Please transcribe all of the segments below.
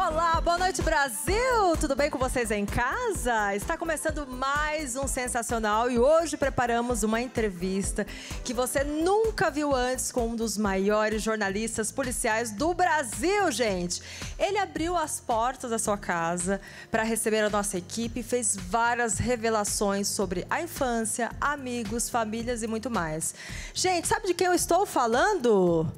Olá, boa noite, Brasil! Tudo bem com vocês em casa? Está começando mais um Sensacional e hoje preparamos uma entrevista que você nunca viu antes com um dos maiores jornalistas policiais do Brasil, gente. Ele abriu as portas da sua casa para receber a nossa equipe e fez várias revelações sobre a infância, amigos, famílias e muito mais. Gente, sabe de quem eu estou falando?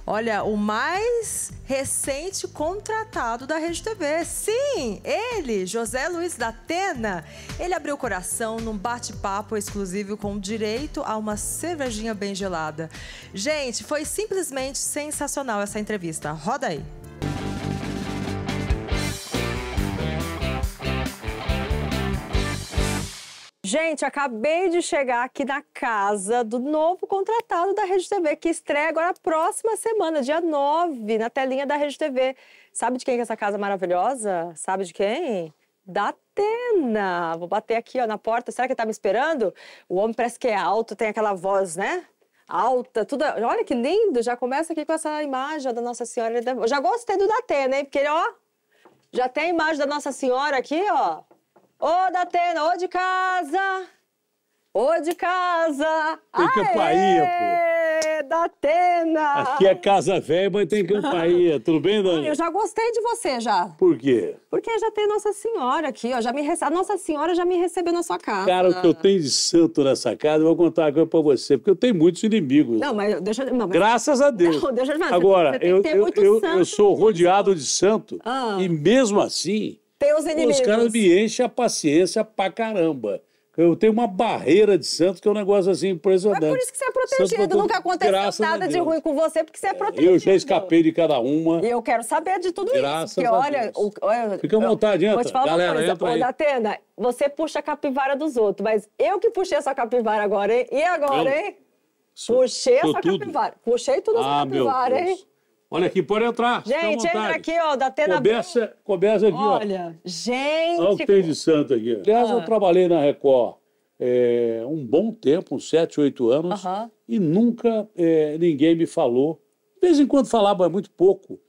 Olha, o mais recente contratado da Rede TV. Sim, ele, José Luiz da Atena. Ele abriu o coração num bate-papo exclusivo com direito a uma cervejinha bem gelada. Gente, foi simplesmente sensacional essa entrevista. Roda aí. Gente, acabei de chegar aqui na casa do novo contratado da Rede TV, que estreia agora a próxima semana, dia 9, na telinha da Rede TV. Sabe de quem é essa casa maravilhosa? Sabe de quem? Da Atena. Vou bater aqui, ó, na porta. Será que ele tá me esperando? O homem parece que é alto, tem aquela voz, né? Alta, tudo. Olha que lindo. Já começa aqui com essa imagem da Nossa Senhora. Eu já gostei do da Atena, hein? Porque ele, ó, já tem a imagem da Nossa Senhora aqui, ó. Ô, da Atena, ô de casa! Ô de casa! Tem campainha, pô! Da Atena! Aqui é casa velha, mas tem campainha. Tudo bem, Dani? Eu já gostei de você, já. Por quê? Porque já tem Nossa Senhora aqui, ó. A Nossa Senhora já me recebeu na sua casa. Cara, o que eu tenho de santo nessa casa, eu vou contar uma coisa pra você, porque eu tenho muitos inimigos. Não, mas deixa... Não, mas... Graças a Deus. Não, deixa eu falar. Agora, eu sou rodeado de santo e mesmo assim... Tem os inimigos. Os caras me enchem a paciência pra caramba. Eu tenho uma barreira de santos que é um negócio assim impressionante. É por isso que você é protegido. Nunca aconteceu nada de ruim com você, porque você é protegido. Eu já escapei de cada uma. E eu quero saber de tudo Graças isso. Porque, olha, fica à vontade, entra. Vou te falar Galera, uma coisa. entra aí. Ô, da Atena, você puxa a capivara dos outros, mas eu que puxei essa capivara agora, hein? E agora, hein? Puxei essa capivara. Puxei tudo essa capivara, hein? Olha aqui, pode entrar. Gente, entra aqui, ó, da Atena. Começa aqui, ó. Olha, gente. Olha o que tem de santo aqui. Aliás, eu trabalhei na Record um bom tempo, uns 7, 8 anos, e nunca ninguém me falou. De vez em quando falava, muito pouco,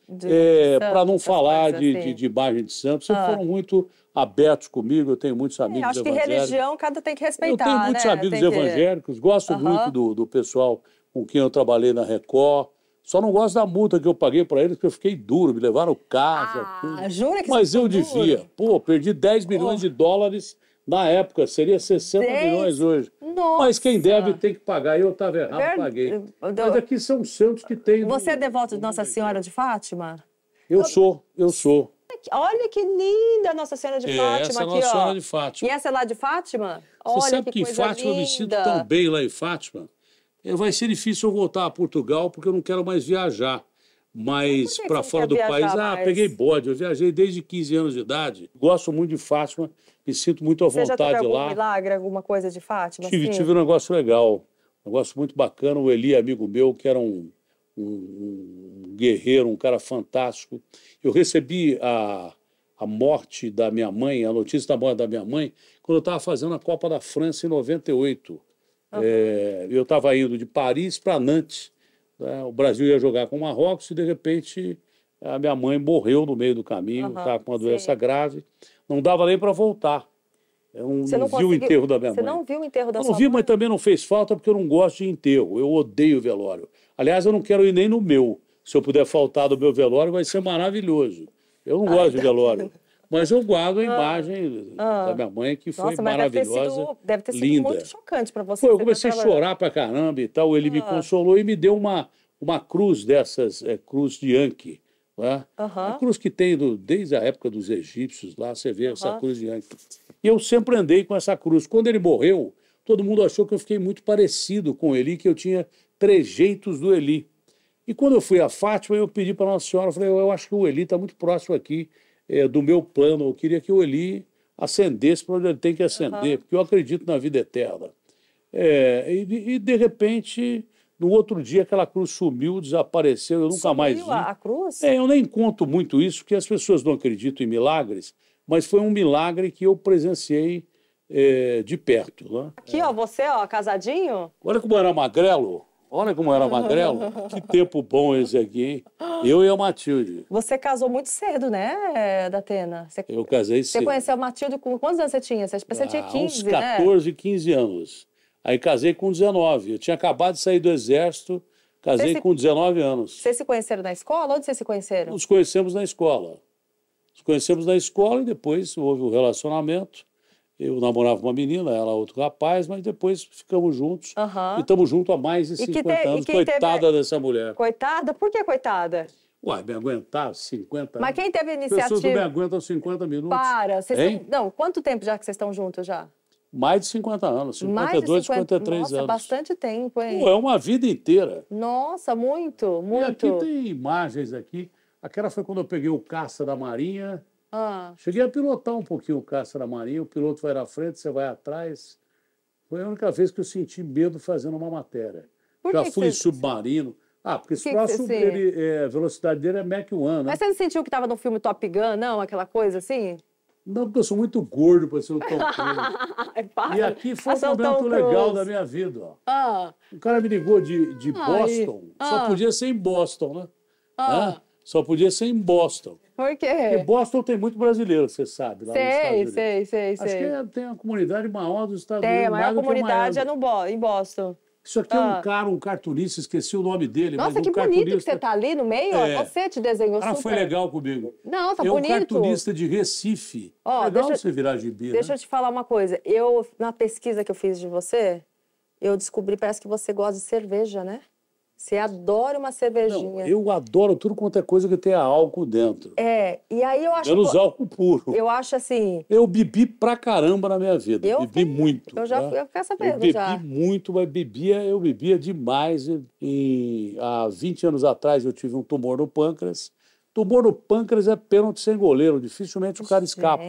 para não falar de imagem de santo. Vocês foram muito abertos comigo, eu tenho muitos amigos evangélicos. Acho que religião cada tem que respeitar, Eu tenho muitos amigos evangélicos, gosto muito do pessoal com quem eu trabalhei na Record. Só não gosto da multa que eu paguei para eles, porque eu fiquei duro, me levaram casa, tudo. Jura que Mas eu devia. Pô, perdi 10 milhões de dólares na época, seria 60 milhões hoje. Nossa. Mas quem deve tem que pagar, eu estava errado, paguei. Mas aqui são santos que tem... Você é devoto de Nossa Senhora de Fátima? Eu sou. Olha que linda Nossa Senhora de Fátima essa é aqui, Nossa ó. Senhora de Fátima. E essa é lá de Fátima? Você Olha sabe que em coisa Fátima eu me sinto linda. tão bem lá em Fátima. Vai ser difícil eu voltar a Portugal, porque eu não quero mais viajar. Mas para fora do país, peguei bode. Eu viajei desde 15 anos de idade. Gosto muito de Fátima, me sinto muito à vontade lá. Você já teve algum milagre, alguma coisa de Fátima? Tive um negócio legal, um negócio muito bacana. O Eli, amigo meu, que era um guerreiro, um cara fantástico. Eu recebi a morte da minha mãe, a notícia da morte da minha mãe, quando eu estava fazendo a Copa da França em 98. Eu estava indo de Paris para Nantes. O Brasil ia jogar com o Marrocos e, de repente, a minha mãe morreu no meio do caminho, estava com uma doença grave. Não dava nem para voltar. Eu não vi o enterro da minha mãe. Você não viu o enterro da sua mãe? Eu não vi, mas também não fez falta porque eu não gosto de enterro. Eu odeio velório. Aliás, eu não quero ir nem no meu. Se eu puder faltar do meu velório, vai ser maravilhoso. Eu não gosto de velório. Mas eu guardo a imagem da minha mãe, que foi maravilhosa, deve ter sido linda. Muito chocante para você. Eu comecei a chorar pra caramba e tal. Ele me consolou e me deu uma cruz dessas, cruz de Yankee. Né? A cruz que tem desde a época dos egípcios, lá você vê essa cruz de Yankee. E eu sempre andei com essa cruz. Quando ele morreu, todo mundo achou que eu fiquei muito parecido com Eli, que eu tinha trejeitos do Eli. E quando eu fui a Fátima, eu pedi para Nossa Senhora, eu falei, eu acho que o Eli está muito próximo aqui do meu plano. Eu queria que o Eli ascendesse para onde ele tem que ascender, porque eu acredito na vida eterna. E de repente, no outro dia, aquela cruz sumiu, desapareceu, eu nunca mais vi. A cruz? Eu nem conto muito isso, porque as pessoas não acreditam em milagres, mas foi um milagre que eu presenciei de perto. Né? Aqui, ó, você, ó, casadinho. Olha como era magrelo. Olha como era magrelo. Que tempo bom esse aqui, hein? Eu e a Matilde. Você casou muito cedo, né, Datena? Eu casei cedo. Você conheceu a Matilde com quantos anos você tinha? Você tinha 15, uns 14, 15 anos. Aí casei com 19. Eu tinha acabado de sair do exército, casei com 19 anos. Vocês se conheceram na escola? Onde vocês se conheceram? Nos conhecemos na escola. Nos conhecemos na escola e depois houve um relacionamento. Eu namorava uma menina, ela outro rapaz, mas depois ficamos juntos. E estamos juntos há mais de 50 anos. Coitada dessa mulher. Coitada? Por que coitada? Uai, me aguentar 50 anos. Mas quem teve a iniciativa? As pessoas não me aguentam 50 minutos. Para. Não, quanto tempo já que vocês estão juntos já? Mais de 50 anos. 52, 53 anos. Nossa, bastante tempo, hein? Pô, é uma vida inteira. Nossa, muito, muito. E aqui tem imagens aqui. Aquela foi quando eu peguei o caça da Marinha. Cheguei a pilotar um pouquinho o caça da Marinha. O piloto vai na frente, você vai atrás. Foi a única vez que eu senti medo fazendo uma matéria. Já fui em submarino. Porque esse próximo, a velocidade dele é Mach 1, né? Mas você não sentiu que estava no filme Top Gun, não? Aquela coisa assim? Não, porque eu sou muito gordo para ser o Tom Cruise. E aqui foi um momento legal da minha vida. Ó. O cara me ligou de Boston. Só podia ser em Boston, né? Só podia ser em Boston. Por quê? Porque Boston tem muito brasileiro, você sabe. Lá nos Estados Unidos. Sei. Acho que tem a comunidade maior dos Estados Tem, Unidos. a maior comunidade é em Boston. Isso aqui é um cara, um cartunista, esqueci o nome dele. Nossa, mas que bonito que você tá ali no meio. Você te desenhou super. Foi legal comigo. Não, tá bonito. É um cartunista de Recife. Legal você virar gibi, Deixa eu te falar uma coisa. Na pesquisa que eu fiz de você, eu descobri, parece que você gosta de cerveja, né? Você adora uma cervejinha. Não, eu adoro tudo quanto é coisa que tenha álcool dentro. E aí eu acho... Menos álcool puro. Eu acho assim... Eu bebi pra caramba na minha vida. Bebi muito. Eu fiquei sabendo já. Eu bebi muito, mas eu bebia demais. Há 20 anos atrás eu tive um tumor no pâncreas. Tumor no pâncreas é pênalti sem goleiro. Dificilmente o cara escapa.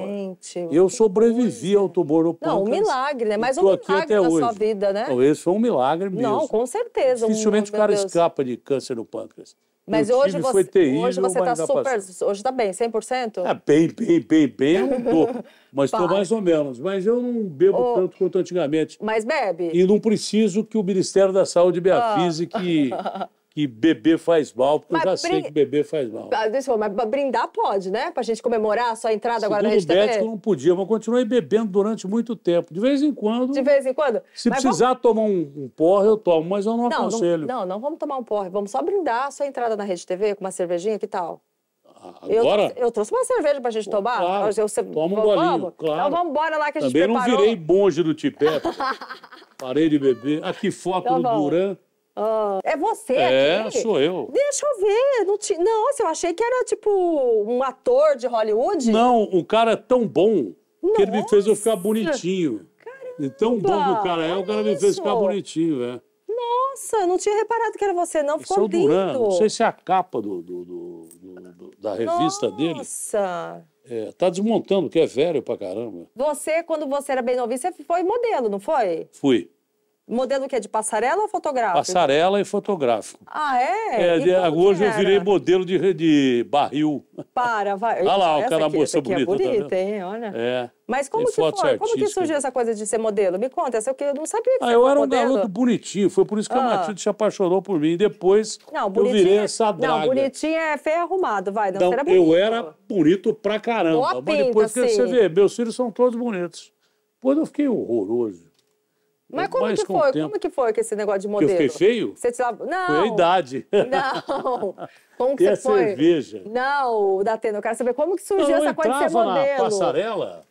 Eu sobrevivi ao tumor no pâncreas. Não, um milagre, né? Mas um milagre na sua vida, né? Não, esse foi um milagre mesmo. Não, com certeza. Dificilmente o cara escapa de câncer no pâncreas. Mas hoje você está super... Hoje está bem, 100%? Bem, eu não tô. Mas estou mais ou menos. Mas eu não bebo tanto quanto antigamente. Mas bebe? E não preciso que o Ministério da Saúde me avise que beber faz mal, porque eu já sei que beber faz mal. Mas brindar pode, né? Pra gente comemorar a sua entrada agora na Rede TV? Segundo o médico, não podia, mas continuei bebendo durante muito tempo. De vez em quando. De vez em quando? Se precisar tomar um porre, eu tomo, mas eu não aconselho. Não vamos tomar um porre. Vamos só brindar a sua entrada na Rede TV com uma cervejinha, que tal? Agora? Eu trouxe uma cerveja pra gente tomar. Claro, toma um golinho, claro. Então vamos embora lá que a gente Também preparou. não virei monge do Tibete. Parei de beber. Aqui foto do Duran. É você aqui? Sou eu. Deixa eu ver. Nossa, eu achei que era tipo um ator de Hollywood. Não, o cara é tão bom que ele me fez eu ficar bonitinho. Caramba. E tão bom que o cara me fez ficar bonitinho, Nossa, eu não tinha reparado que era você, não. Ficou lindo. Duran, não sei se é a capa da revista dele. Nossa. Tá desmontando, que é velho pra caramba. Você, quando você era bem novinho, você foi modelo, não foi? Fui. Modelo o quê? De passarela ou fotográfico? Passarela e fotográfico. Hoje eu virei modelo de barril. Vai. Olha lá, o cara, moça bonita. É bonita, hein? Olha. Mas como que foi? Como que surgiu essa coisa de ser modelo? Me conta, essa que eu não sabia que você eu era um garoto bonitinho, foi por isso que a Matilde se apaixonou por mim. Depois eu virei essa draga. Não, bonitinho é feio arrumado, vai. Não, você era bonito. Eu era bonito pra caramba. Boa mas depois pinta, você vê, meus filhos são todos bonitos. Depois eu fiquei horroroso. Mas como que foi? Como que foi com esse negócio de modelo? Que eu fiquei feio? Não. Foi a idade. Não. Como que você foi? E a cerveja. Não, Datena, eu quero saber como que surgiu essa coisa de ser modelo. Na passarela,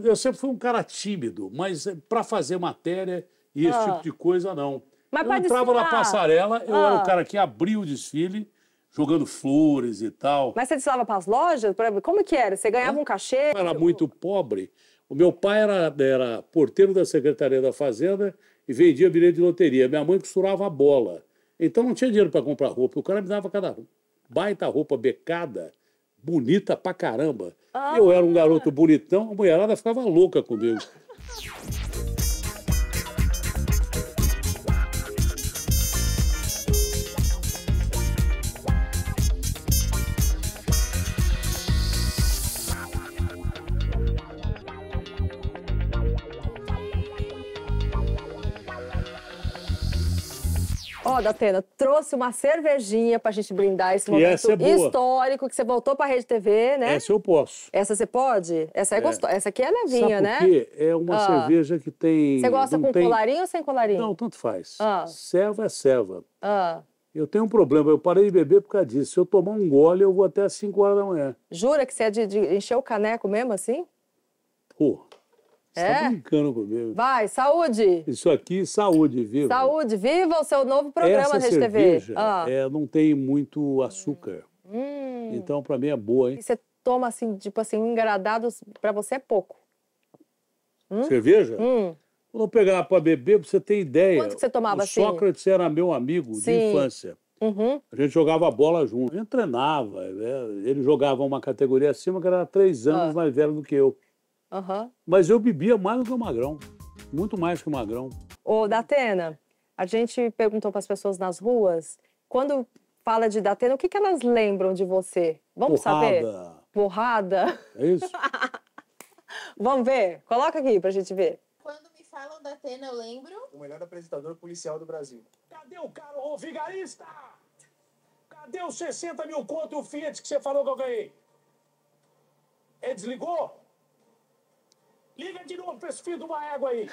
eu sempre fui um cara tímido, mas para fazer matéria e esse tipo de coisa, não. Mas eu entrava na passarela, eu era o cara que abria o desfile, jogando flores e tal. Mas você desfilava para as lojas? Como que era? Você ganhava um cachê? Eu era muito pobre. O meu pai era porteiro da Secretaria da Fazenda e vendia bilhete de loteria. Minha mãe costurava a bola. Então não tinha dinheiro para comprar roupa. O cara me dava cada baita roupa becada, bonita pra caramba. Eu era um garoto bonitão, a mulherada ficava louca comigo. Ó, Datena, trouxe uma cervejinha pra gente brindar esse momento histórico que você voltou pra Rede TV, né? Essa eu posso. Essa você pode? Essa é gostosa. Essa aqui é levinha, né? Sabe por quê? É uma cerveja que tem... Você gosta com colarinho ou sem colarinho? Não, tanto faz. Serva é serva. Ah. Eu tenho um problema, eu parei de beber por causa disso. Se eu tomar um gole, eu vou até às 5 horas da manhã. Jura que você é de encher o caneco mesmo assim? Pô, você tá brincando comigo. Vai, saúde! Isso aqui, saúde, viva. Saúde, viva o seu novo programa na Rede TV. Essa cerveja não tem muito açúcar. Então, pra mim, é boa, hein? E você toma, assim, tipo assim, engradados, pra você é pouco. Cerveja? Vou pegar para beber, pra você ter ideia. Quanto que você tomava assim? Sócrates era meu amigo de infância. A gente jogava bola junto. A gente treinava. Ele jogava uma categoria acima, que era 3 anos mais velho do que eu. Mas eu bebia mais do que o Magrão. Muito mais que o Magrão. Ô, Datena, a gente perguntou para as pessoas nas ruas, quando fala de Datena, o que elas lembram de você? Vamos saber? Porrada? É isso? Vamos ver? Coloca aqui pra gente ver. Quando me falam da Atena, eu lembro... O melhor apresentador policial do Brasil. Cadê o cara, ô vigarista? Cadê os 60 mil conto e o Fiat que você falou que eu ganhei? Ele desligou? Liga de novo pra esse filho de uma égua aí.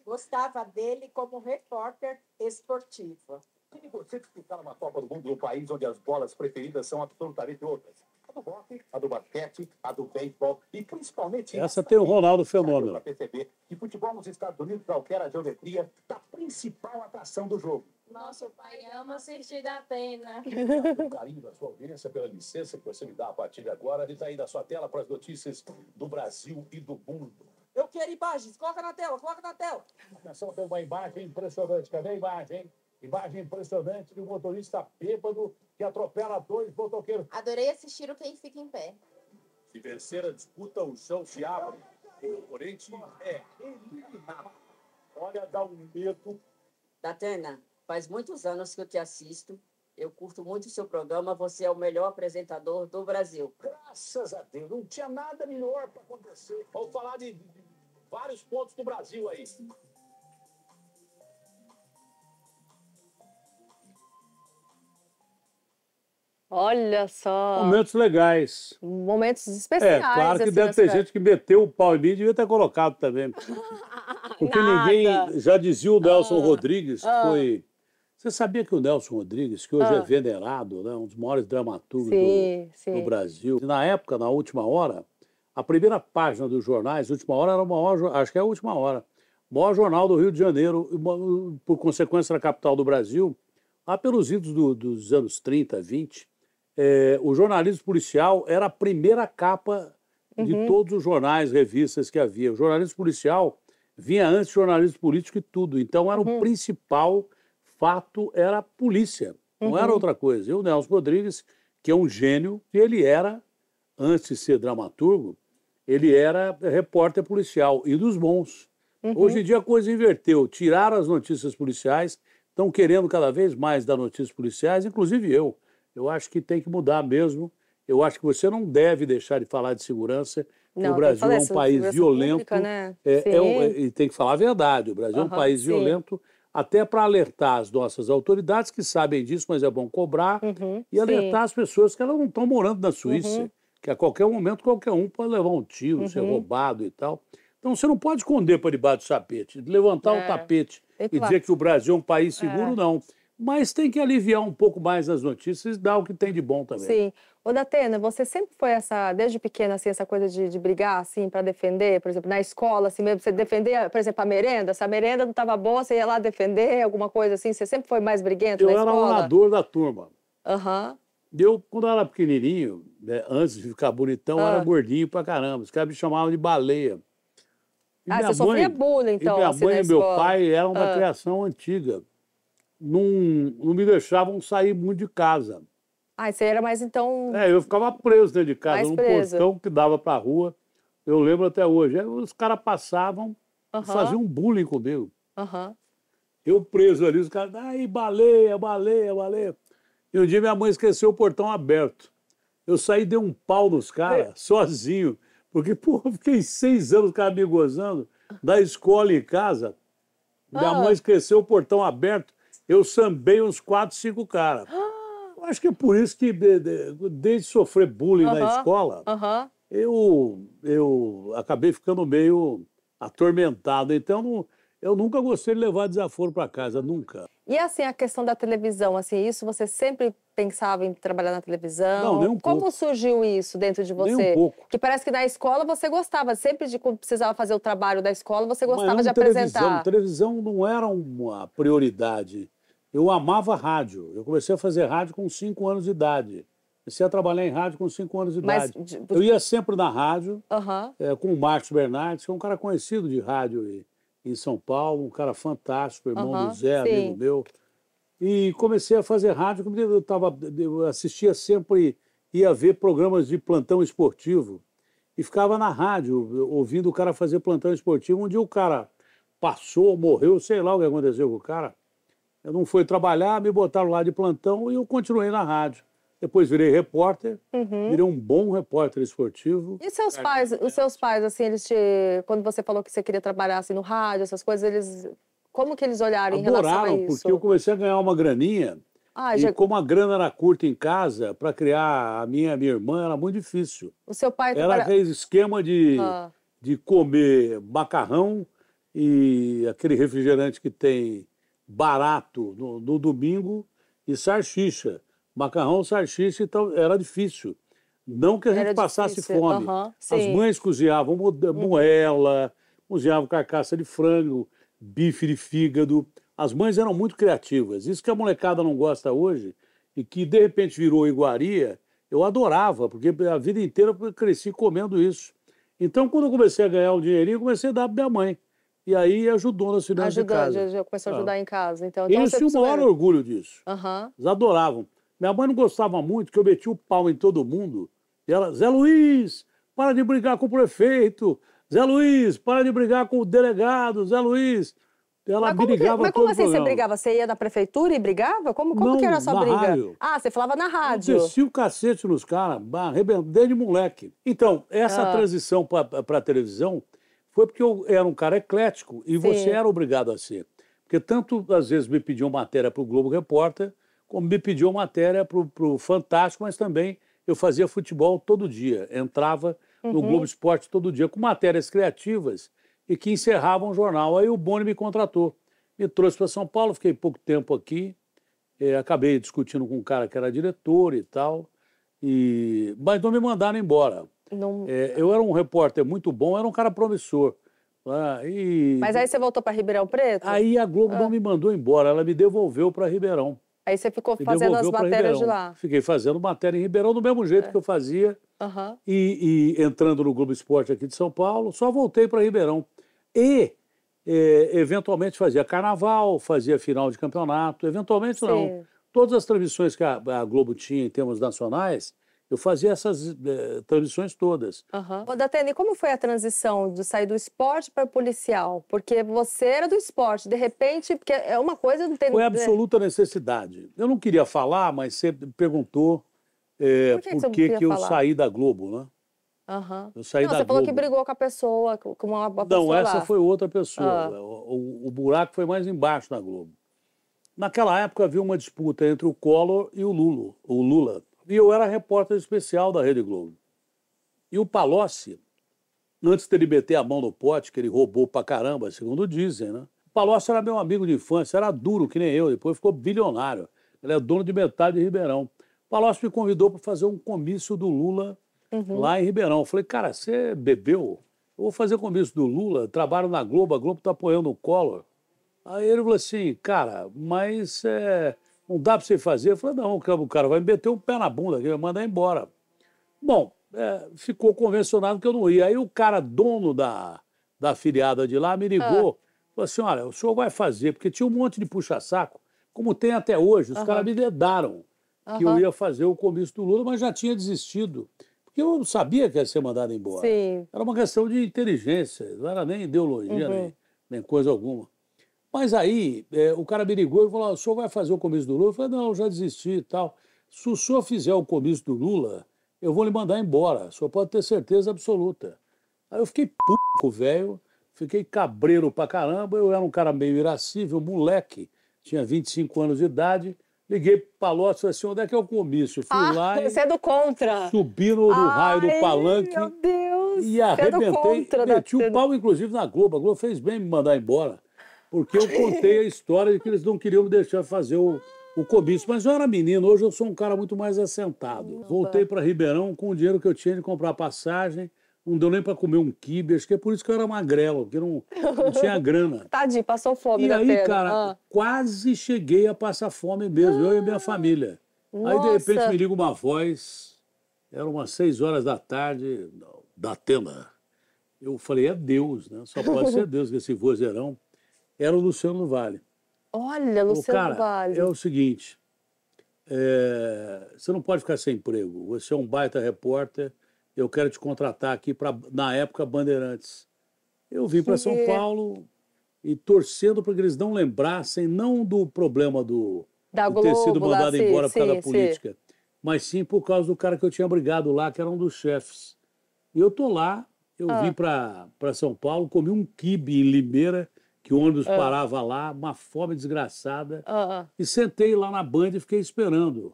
Gostava dele como repórter esportivo. E você ficar numa Copa do Mundo no país onde as bolas preferidas são absolutamente outras. A do hockey, a do basquete, a do beisebol e principalmente... Essa tem o Ronaldo Fenômeno. Para perceber que futebol nos Estados Unidos altera a geometria da principal atração do jogo. Nosso pai ama assistir da Atena. O carinho da sua audiência, pela licença que você me dá a partir de agora, ele está aí na sua tela para as notícias do Brasil e do mundo. Eu quero imagens, coloca na tela, coloca na tela. Atenção, tem uma imagem impressionante. Cadê a imagem, hein? Imagem impressionante de um motorista bêbado que atropela 2 motoqueiros. Adorei assistir o Quem Fica em Pé. Se vencer a disputa, o chão se abre. O oponente é eliminado. Olha, dá um medo. Datena, faz muitos anos que eu te assisto. Eu curto muito o seu programa. Você é o melhor apresentador do Brasil. Graças a Deus. Não tinha nada melhor para acontecer. Vamos falar de vários pontos do Brasil aí. Olha só. Momentos legais. Momentos especiais. Claro que assim, deve ter gente que meteu o pau em mim, devia ter colocado também. Porque ninguém... Já dizia o Nelson Rodrigues, que foi... Você sabia que o Nelson Rodrigues, que hoje é venerado, né, um dos maiores dramaturgos do Brasil, na época, na Última Hora, a primeira página dos jornais, Última Hora era o maior, acho que é a Última Hora, o maior jornal do Rio de Janeiro, por consequência da capital do Brasil, lá pelos idos dos anos 30, 20, o jornalismo policial era a primeira capa de todos os jornais, revistas que havia. O jornalismo policial vinha antes do jornalismo político e tudo, então era o principal fato, era a polícia, não era outra coisa. E o Nelson Rodrigues, que é um gênio, ele era, antes de ser dramaturgo, ele era repórter policial e dos bons. Hoje em dia a coisa inverteu, tiraram as notícias policiais, estão querendo cada vez mais dar notícias policiais, inclusive eu. Eu acho que tem que mudar mesmo. Eu acho que você não deve deixar de falar de segurança, porque o Brasil é um país violento. Pública, né? E tem que falar a verdade. O Brasil é um país violento, até para alertar as nossas autoridades, que sabem disso, mas é bom cobrar, e alertar as pessoas que elas não estão morando na Suíça, que a qualquer momento qualquer um pode levar um tiro, ser roubado e tal. Então você não pode esconder para debaixo do tapete, levantar o tapete e dizer que o Brasil é um país seguro, não. Mas tem que aliviar um pouco mais as notícias e dar o que tem de bom também. Sim. Ô, Datena, você sempre foi desde pequena, assim, essa coisa de brigar, assim, para defender, por exemplo, na escola, assim mesmo, você defendia, por exemplo, a merenda? Se a merenda não estava boa, você ia lá defender, alguma coisa assim? Você sempre foi mais briguento na escola? Eu era o orador da turma. Aham. Eu, quando eu era pequenininho, né, antes de ficar bonitão, eu era gordinho pra caramba. Os caras me chamavam de baleia. E você sofria bullying, então, minha assim, mãe na e meu escola? pai eram da criação antiga. Não me deixavam sair muito de casa. Você era mais, então... Eu ficava preso dentro de casa, num preso. portão que dava pra rua. Eu lembro até hoje. Aí os caras passavam e faziam bullying comigo. Eu preso ali, os caras, ai, baleia, baleia, baleia. E um dia minha mãe esqueceu o portão aberto. Eu saí e dei um pau nos caras, sozinho. Porque, pô, eu fiquei 6 anos, os caras me gozando, da escola em casa. Minha mãe esqueceu o portão aberto. eu sambei uns 4, 5 caras. Eu acho que é por isso que, desde sofrer bullying na escola, eu acabei ficando meio atormentado. Então, eu nunca gostei de levar desaforo para casa, nunca. E assim, a questão da televisão, assim, isso você sempre pensava em trabalhar na televisão? Não, nem um pouco. Como surgiu isso dentro de você? Nem um pouco. Que parece que na escola você gostava, sempre de quando precisava fazer o trabalho da escola, você gostava Mas de apresentar. Televisão não era uma prioridade. Eu amava rádio. Eu comecei a fazer rádio com 5 anos de idade. Comecei a trabalhar em rádio com 5 anos de idade. Eu ia sempre na rádio, com o Márcio Bernardes, que é um cara conhecido de rádio em São Paulo, um cara fantástico, irmão do Zé, amigo meu. E comecei a fazer rádio, eu assistia sempre, ia ver programas de plantão esportivo e ficava na rádio, ouvindo o cara fazer plantão esportivo. Um dia o cara passou, morreu, sei lá o que aconteceu com o cara. Eu não fui trabalhar, me botaram lá de plantão e eu continuei na rádio. Depois virei repórter, virei um bom repórter esportivo. E os seus pais, assim, quando você falou que você queria trabalhar assim, no rádio, essas coisas, como que eles olharam em relação a isso? Adoraram, porque eu comecei a ganhar uma graninha. Como a grana era curta em casa, para criar a minha irmã era muito difícil. O seu pai... Era aquele esquema de comer macarrão e aquele refrigerante que tem barato no domingo e salsicha. Macarrão, salsicha, então era difícil. Não que a gente passasse fome. As mães cozinhavam moela, cozinhavam carcaça de frango, bife de fígado. As mães eram muito criativas. Isso que a molecada não gosta hoje e que, de repente, virou iguaria, eu adorava, porque a vida inteira eu cresci comendo isso. Então, quando eu comecei a ganhar um dinheirinho, eu comecei a dar para minha mãe. E aí ajudou nas finanças de casa. Já começou a ajudar em casa. Então eles tinham o maior orgulho disso. Eles adoravam. Minha mãe não gostava muito, que eu metia o pau em todo mundo. E ela, Zé Luiz, para de brigar com o prefeito. Zé Luiz, para de brigar com o delegado. Zé Luiz. Ela brigava mas como assim você brigava? Você ia na prefeitura e brigava? Como que era a sua briga? Rádio. Você falava na rádio. Eu descia o cacete nos caras, arrebentei de moleque. Então, essa transição para a televisão foi porque eu era um cara eclético e você era obrigado a ser. Porque tanto, às vezes, me pediam matéria para o Globo Repórter, como me pediu matéria para o Fantástico, mas também eu fazia futebol todo dia. Entrava no Globo Esporte todo dia, com matérias criativas e que encerravam o jornal. Aí o Boni me contratou. Me trouxe para São Paulo, fiquei pouco tempo aqui, acabei discutindo com um cara que era diretor e tal, mas não me mandaram embora. Eu era um repórter muito bom, era um cara promissor. Mas aí você voltou para Ribeirão Preto? Aí a Globo não me mandou embora, ela me devolveu para Ribeirão. Aí você ficou fazendo as matérias de lá? Fiquei fazendo matéria em Ribeirão do mesmo jeito que eu fazia. E entrando no Globo Esporte aqui de São Paulo, só voltei para Ribeirão. E, eventualmente, fazia carnaval, fazia final de campeonato. Eventualmente, não. Todas as transmissões que a Globo tinha em termos nacionais, eu fazia essas transmissões todas. Datene, como foi a transição de sair do esporte para o policial? Porque você era do esporte, de repente, porque é uma coisa... Não tem... Foi absoluta necessidade. Eu não queria falar, mas você perguntou por que eu saí da Globo, né? Eu saí da você falou Globo. que brigou com a pessoa, com uma pessoa Não, essa lá. foi outra pessoa. O buraco foi mais embaixo na Globo. Naquela época havia uma disputa entre o Collor e o Lula. E eu era repórter especial da Rede Globo. E o Palocci, antes dele meter a mão no pote, que ele roubou pra caramba, segundo dizem, né? O Palocci era meu amigo de infância, era duro que nem eu, depois ficou bilionário. Ele é dono de metade de Ribeirão. O Palocci me convidou para fazer um comício do Lula lá em Ribeirão. Eu falei, cara, você bebeu? Eu vou fazer comício do Lula, trabalho na Globo, a Globo está apoiando o Collor. Aí ele falou assim, cara, mas não dá para você fazer? Eu falei, não, o cara vai me meter um pé na bunda aqui, vai mandar embora. Bom, ficou convencionado que eu não ia. Aí o cara, dono da afiliada de lá, me ligou, falou assim, olha, o senhor vai fazer, porque tinha um monte de puxa-saco, como tem até hoje, os caras me dedaram que eu ia fazer o comício do Lula, mas já tinha desistido. Porque eu sabia que ia ser mandado embora. Era uma questão de inteligência, não era nem ideologia, nem coisa alguma. Mas aí, o cara me ligou e falou, o senhor vai fazer o comício do Lula? Eu falei, não, eu já desisti e tal. Se o senhor fizer o comício do Lula, eu vou lhe mandar embora. O senhor pode ter certeza absoluta. Aí eu fiquei puto, velho, fiquei cabreiro pra caramba. Eu era um cara meio irascível, moleque. tinha 25 anos de idade. Liguei para o Palocci e falei assim, onde é que é o comício? Fui lá e Você é do contra. subi no raio do palanque. Meu Deus. E Você é do arrebentei. contra. Meti o pau, inclusive, na Globo. A Globo fez bem me mandar embora. Porque eu contei a história de que eles não queriam me deixar fazer o comício. Mas eu era menino, hoje eu sou um cara muito mais assentado. Voltei para Ribeirão com o dinheiro que eu tinha de comprar passagem. Não deu nem para comer um quibe. Acho que é por isso que eu era magrelo, porque não tinha grana. Tadinho, passou fome. E aí, pena. cara, quase cheguei a passar fome mesmo, eu e minha família. Aí, de repente, me liga uma voz. Era umas 6 horas da tarde, da Atena. Eu falei, é Deus, né? Só pode ser Deus, que esse vozeirão. Era o Luciano do Vale. Olha, Luciano do Vale. É o seguinte, você não pode ficar sem emprego. Você é um baita repórter, eu quero te contratar aqui para, na época, Bandeirantes. Eu vim para São Paulo e torcendo para que eles não lembrassem, não do problema de ter sido mandado embora por causa da política, mas sim por causa do cara que eu tinha brigado lá, que era um dos chefes. E eu tô lá, eu vim para São Paulo, comi um quibe em Limeira, que o ônibus parava lá, uma fome desgraçada, e sentei lá na Band e fiquei esperando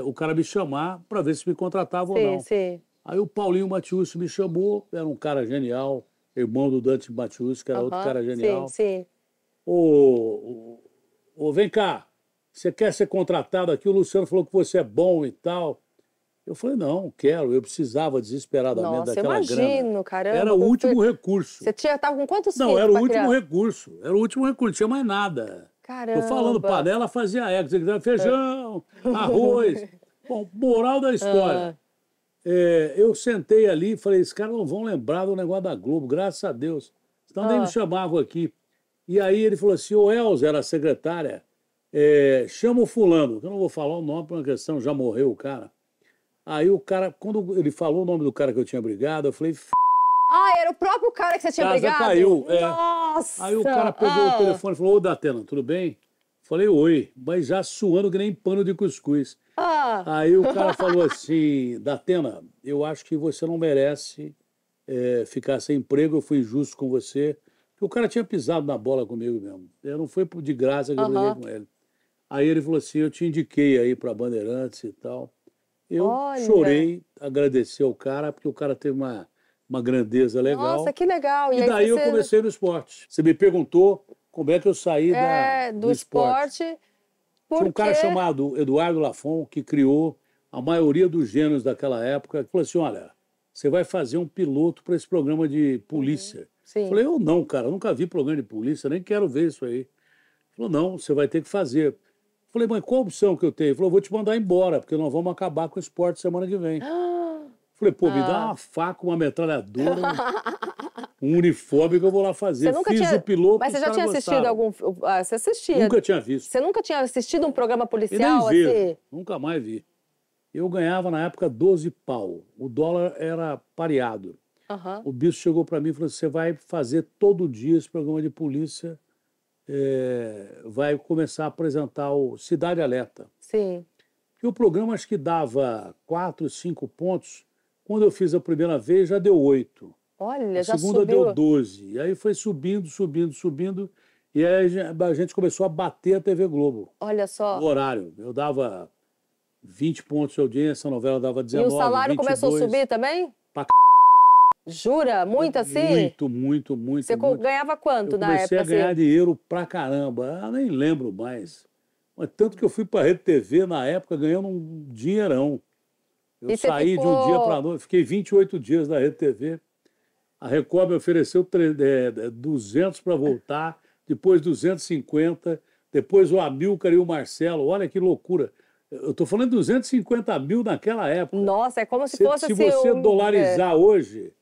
o cara me chamar para ver se me contratava ou não. Sim. Aí o Paulinho Matiusi me chamou, era um cara genial, irmão do Dante Matiusi, que era outro cara genial. Sim. Vem cá, você quer ser contratado aqui? O Luciano falou que você é bom e tal. Eu falei, não, quero. Eu precisava desesperadamente daquela grana. Caramba. Era o último recurso. Você tava com quantos filhos? Não, era o último recurso. Era o último recurso, não tinha mais nada. Caramba. Tô falando, panela fazia feijão, arroz. Bom, moral da história. Eu sentei ali e falei, esses caras não vão lembrar do negócio da Globo, graças a Deus. Senão nem me chamavam aqui. E aí ele falou assim, Elza era a secretária, chama o fulano, eu não vou falar o nome por uma questão, já morreu o cara. Aí o cara, quando ele falou o nome do cara que eu tinha brigado, eu falei, era o próprio cara que você tinha brigado? Caiu. Nossa! Aí o cara pegou o telefone e falou, ô Datena, tudo bem? Falei, oi, mas já suando que nem pano de cuscuz. Aí o cara falou assim, Datena, eu acho que você não merece ficar sem emprego, eu fui injusto com você. Porque o cara tinha pisado na bola comigo mesmo. Não foi de graça que eu briguei com ele. Aí ele falou assim, eu te indiquei aí para Bandeirantes e tal. Eu chorei, agradeci ao cara, porque o cara teve uma grandeza legal. Nossa, que legal. E daí eu comecei no esporte. Você me perguntou como é que eu saí do esporte. Tinha um cara chamado Eduardo Lafon, que criou a maioria dos gêneros daquela época, que falou assim, olha, você vai fazer um piloto para esse programa de polícia. Sim. Falei, eu não, cara, eu nunca vi programa de polícia, nem quero ver isso aí. Ele falou, não, você vai ter que fazer. Falei, mas qual a opção que eu tenho? Ele falou, vou te mandar embora, porque nós vamos acabar com o esporte semana que vem. Falei, pô, me dá uma faca, uma metralhadora, um uniforme que eu vou lá fazer. Fiz o piloto. Mas você já tinha assistido algum... Você assistia? Nunca tinha visto. Você nunca tinha assistido um programa policial? E nem vi, nunca mais vi. Eu ganhava na época 12 pau. O dólar era pareado. O bicho chegou para mim e falou, você vai fazer todo dia esse programa de polícia, vai começar a apresentar o Cidade Alerta. Sim. E o programa acho que dava 4, 5 pontos. Quando eu fiz a primeira vez, já deu 8. Olha, a já segunda subiu. deu 12. E aí foi subindo. E aí a gente começou a bater a TV Globo. Olha só. O horário. Eu dava 20 pontos de audiência, a novela dava 19, E o salário 22. começou a subir também? Pra Jura? Muito assim? Muito. Você ganhava quanto na época? Eu comecei a ganhar dinheiro pra caramba. Eu nem lembro mais. Mas tanto que eu fui pra Rede TV na época ganhando um dinheirão. Eu saí de um dia para noite, fiquei 28 dias na Rede TV. A Record me ofereceu 200 para voltar, depois 250, depois o Amilcar e o Marcelo. Olha que loucura. Eu estou falando de 250 mil naquela época. Nossa, é como se fosse assim... Se você dolarizar hoje,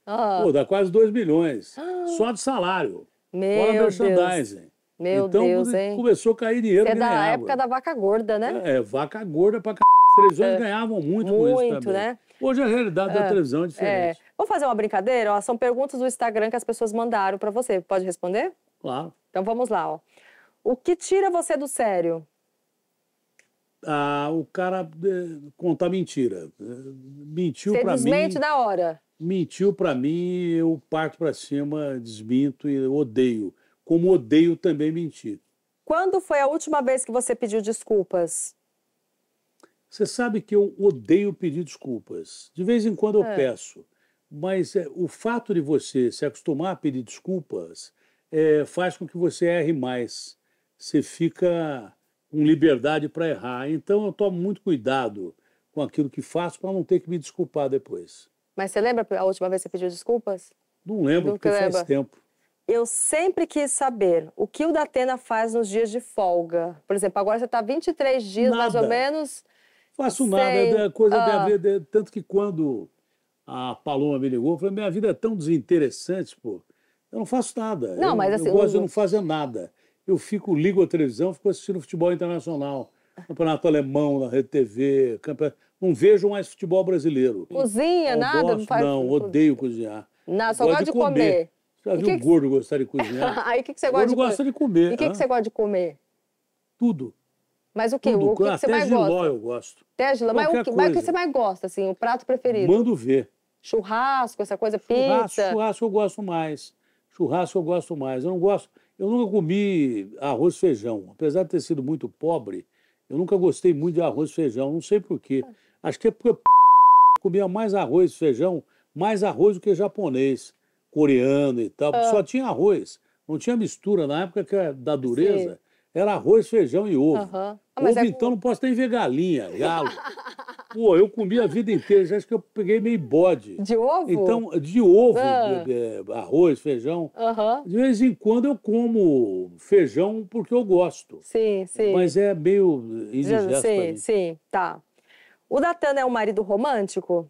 pô, dá quase 2 milhões. Só de salário. Fora merchandising. Meu então, Deus, hein? Começou a cair dinheiro. Você é da época da vaca gorda, né? Vaca gorda pra c... As televisões ganhavam muito com isso também. Né? Hoje a realidade da televisão é diferente. Vamos fazer uma brincadeira? Ó, são perguntas do Instagram que as pessoas mandaram para você. Pode responder? Claro. Então vamos lá. Ó. O que tira você do sério? O cara contar mentira. Mentiu para mim. Você desmente na hora. Mentiu para mim, eu parto para cima, desminto e odeio. Como odeio também mentir. quando foi a última vez que você pediu desculpas? Você sabe que eu odeio pedir desculpas. De vez em quando eu peço. Mas o fato de você se acostumar a pedir desculpas faz com que você erre mais. Você fica com liberdade para errar. Então eu tomo muito cuidado com aquilo que faço para não ter que me desculpar depois. Mas você lembra a última vez que você pediu desculpas? Não lembro, porque faz tempo. Eu sempre quis saber o que o Datena faz nos dias de folga. Por exemplo, agora você está 23 dias, mais ou menos. Faço nada, é coisa da minha vida. Tanto que quando a Paloma me ligou, eu falei, minha vida é tão desinteressante, pô. Eu não faço nada. Não, mas assim, eu gosto de não fazer nada. Eu ligo a televisão, fico assistindo futebol internacional. Campeonato alemão na Rede TV, não vejo mais futebol brasileiro. Cozinha, nada? Não, odeio cozinhar. Não, só gosto de comer. Já viu o gordo gostar de cozinhar? Aí o que você gosta de comer? Gosta de comer. E o que você gosta de comer? Tudo. Mas o quê? Tudo. O que você mais giló gosta? Eu gosto. Até giló. Mas o que você mais gosta, assim, o prato preferido? Mando ver. Churrasco, essa coisa, pizza? Churrasco eu gosto mais. Churrasco eu gosto mais. Eu nunca comi arroz e feijão. Apesar de ter sido muito pobre, eu nunca gostei muito de arroz e feijão. Não sei por quê. Acho que é porque eu comia mais arroz e feijão, mais arroz do que japonês, coreano e tal. Só tinha arroz. Não tinha mistura. Na época da dureza, era arroz, feijão e ovo. Ovo, então, não posso nem ver galinha, galo. Pô, eu comi a vida inteira. Já acho que eu peguei meio bode. De ovo? Então, de ovo, arroz, feijão. De vez em quando eu como feijão porque eu gosto. Sim. Mas é meio indigesto pra mim. Sim, tá. O Datena é um marido romântico?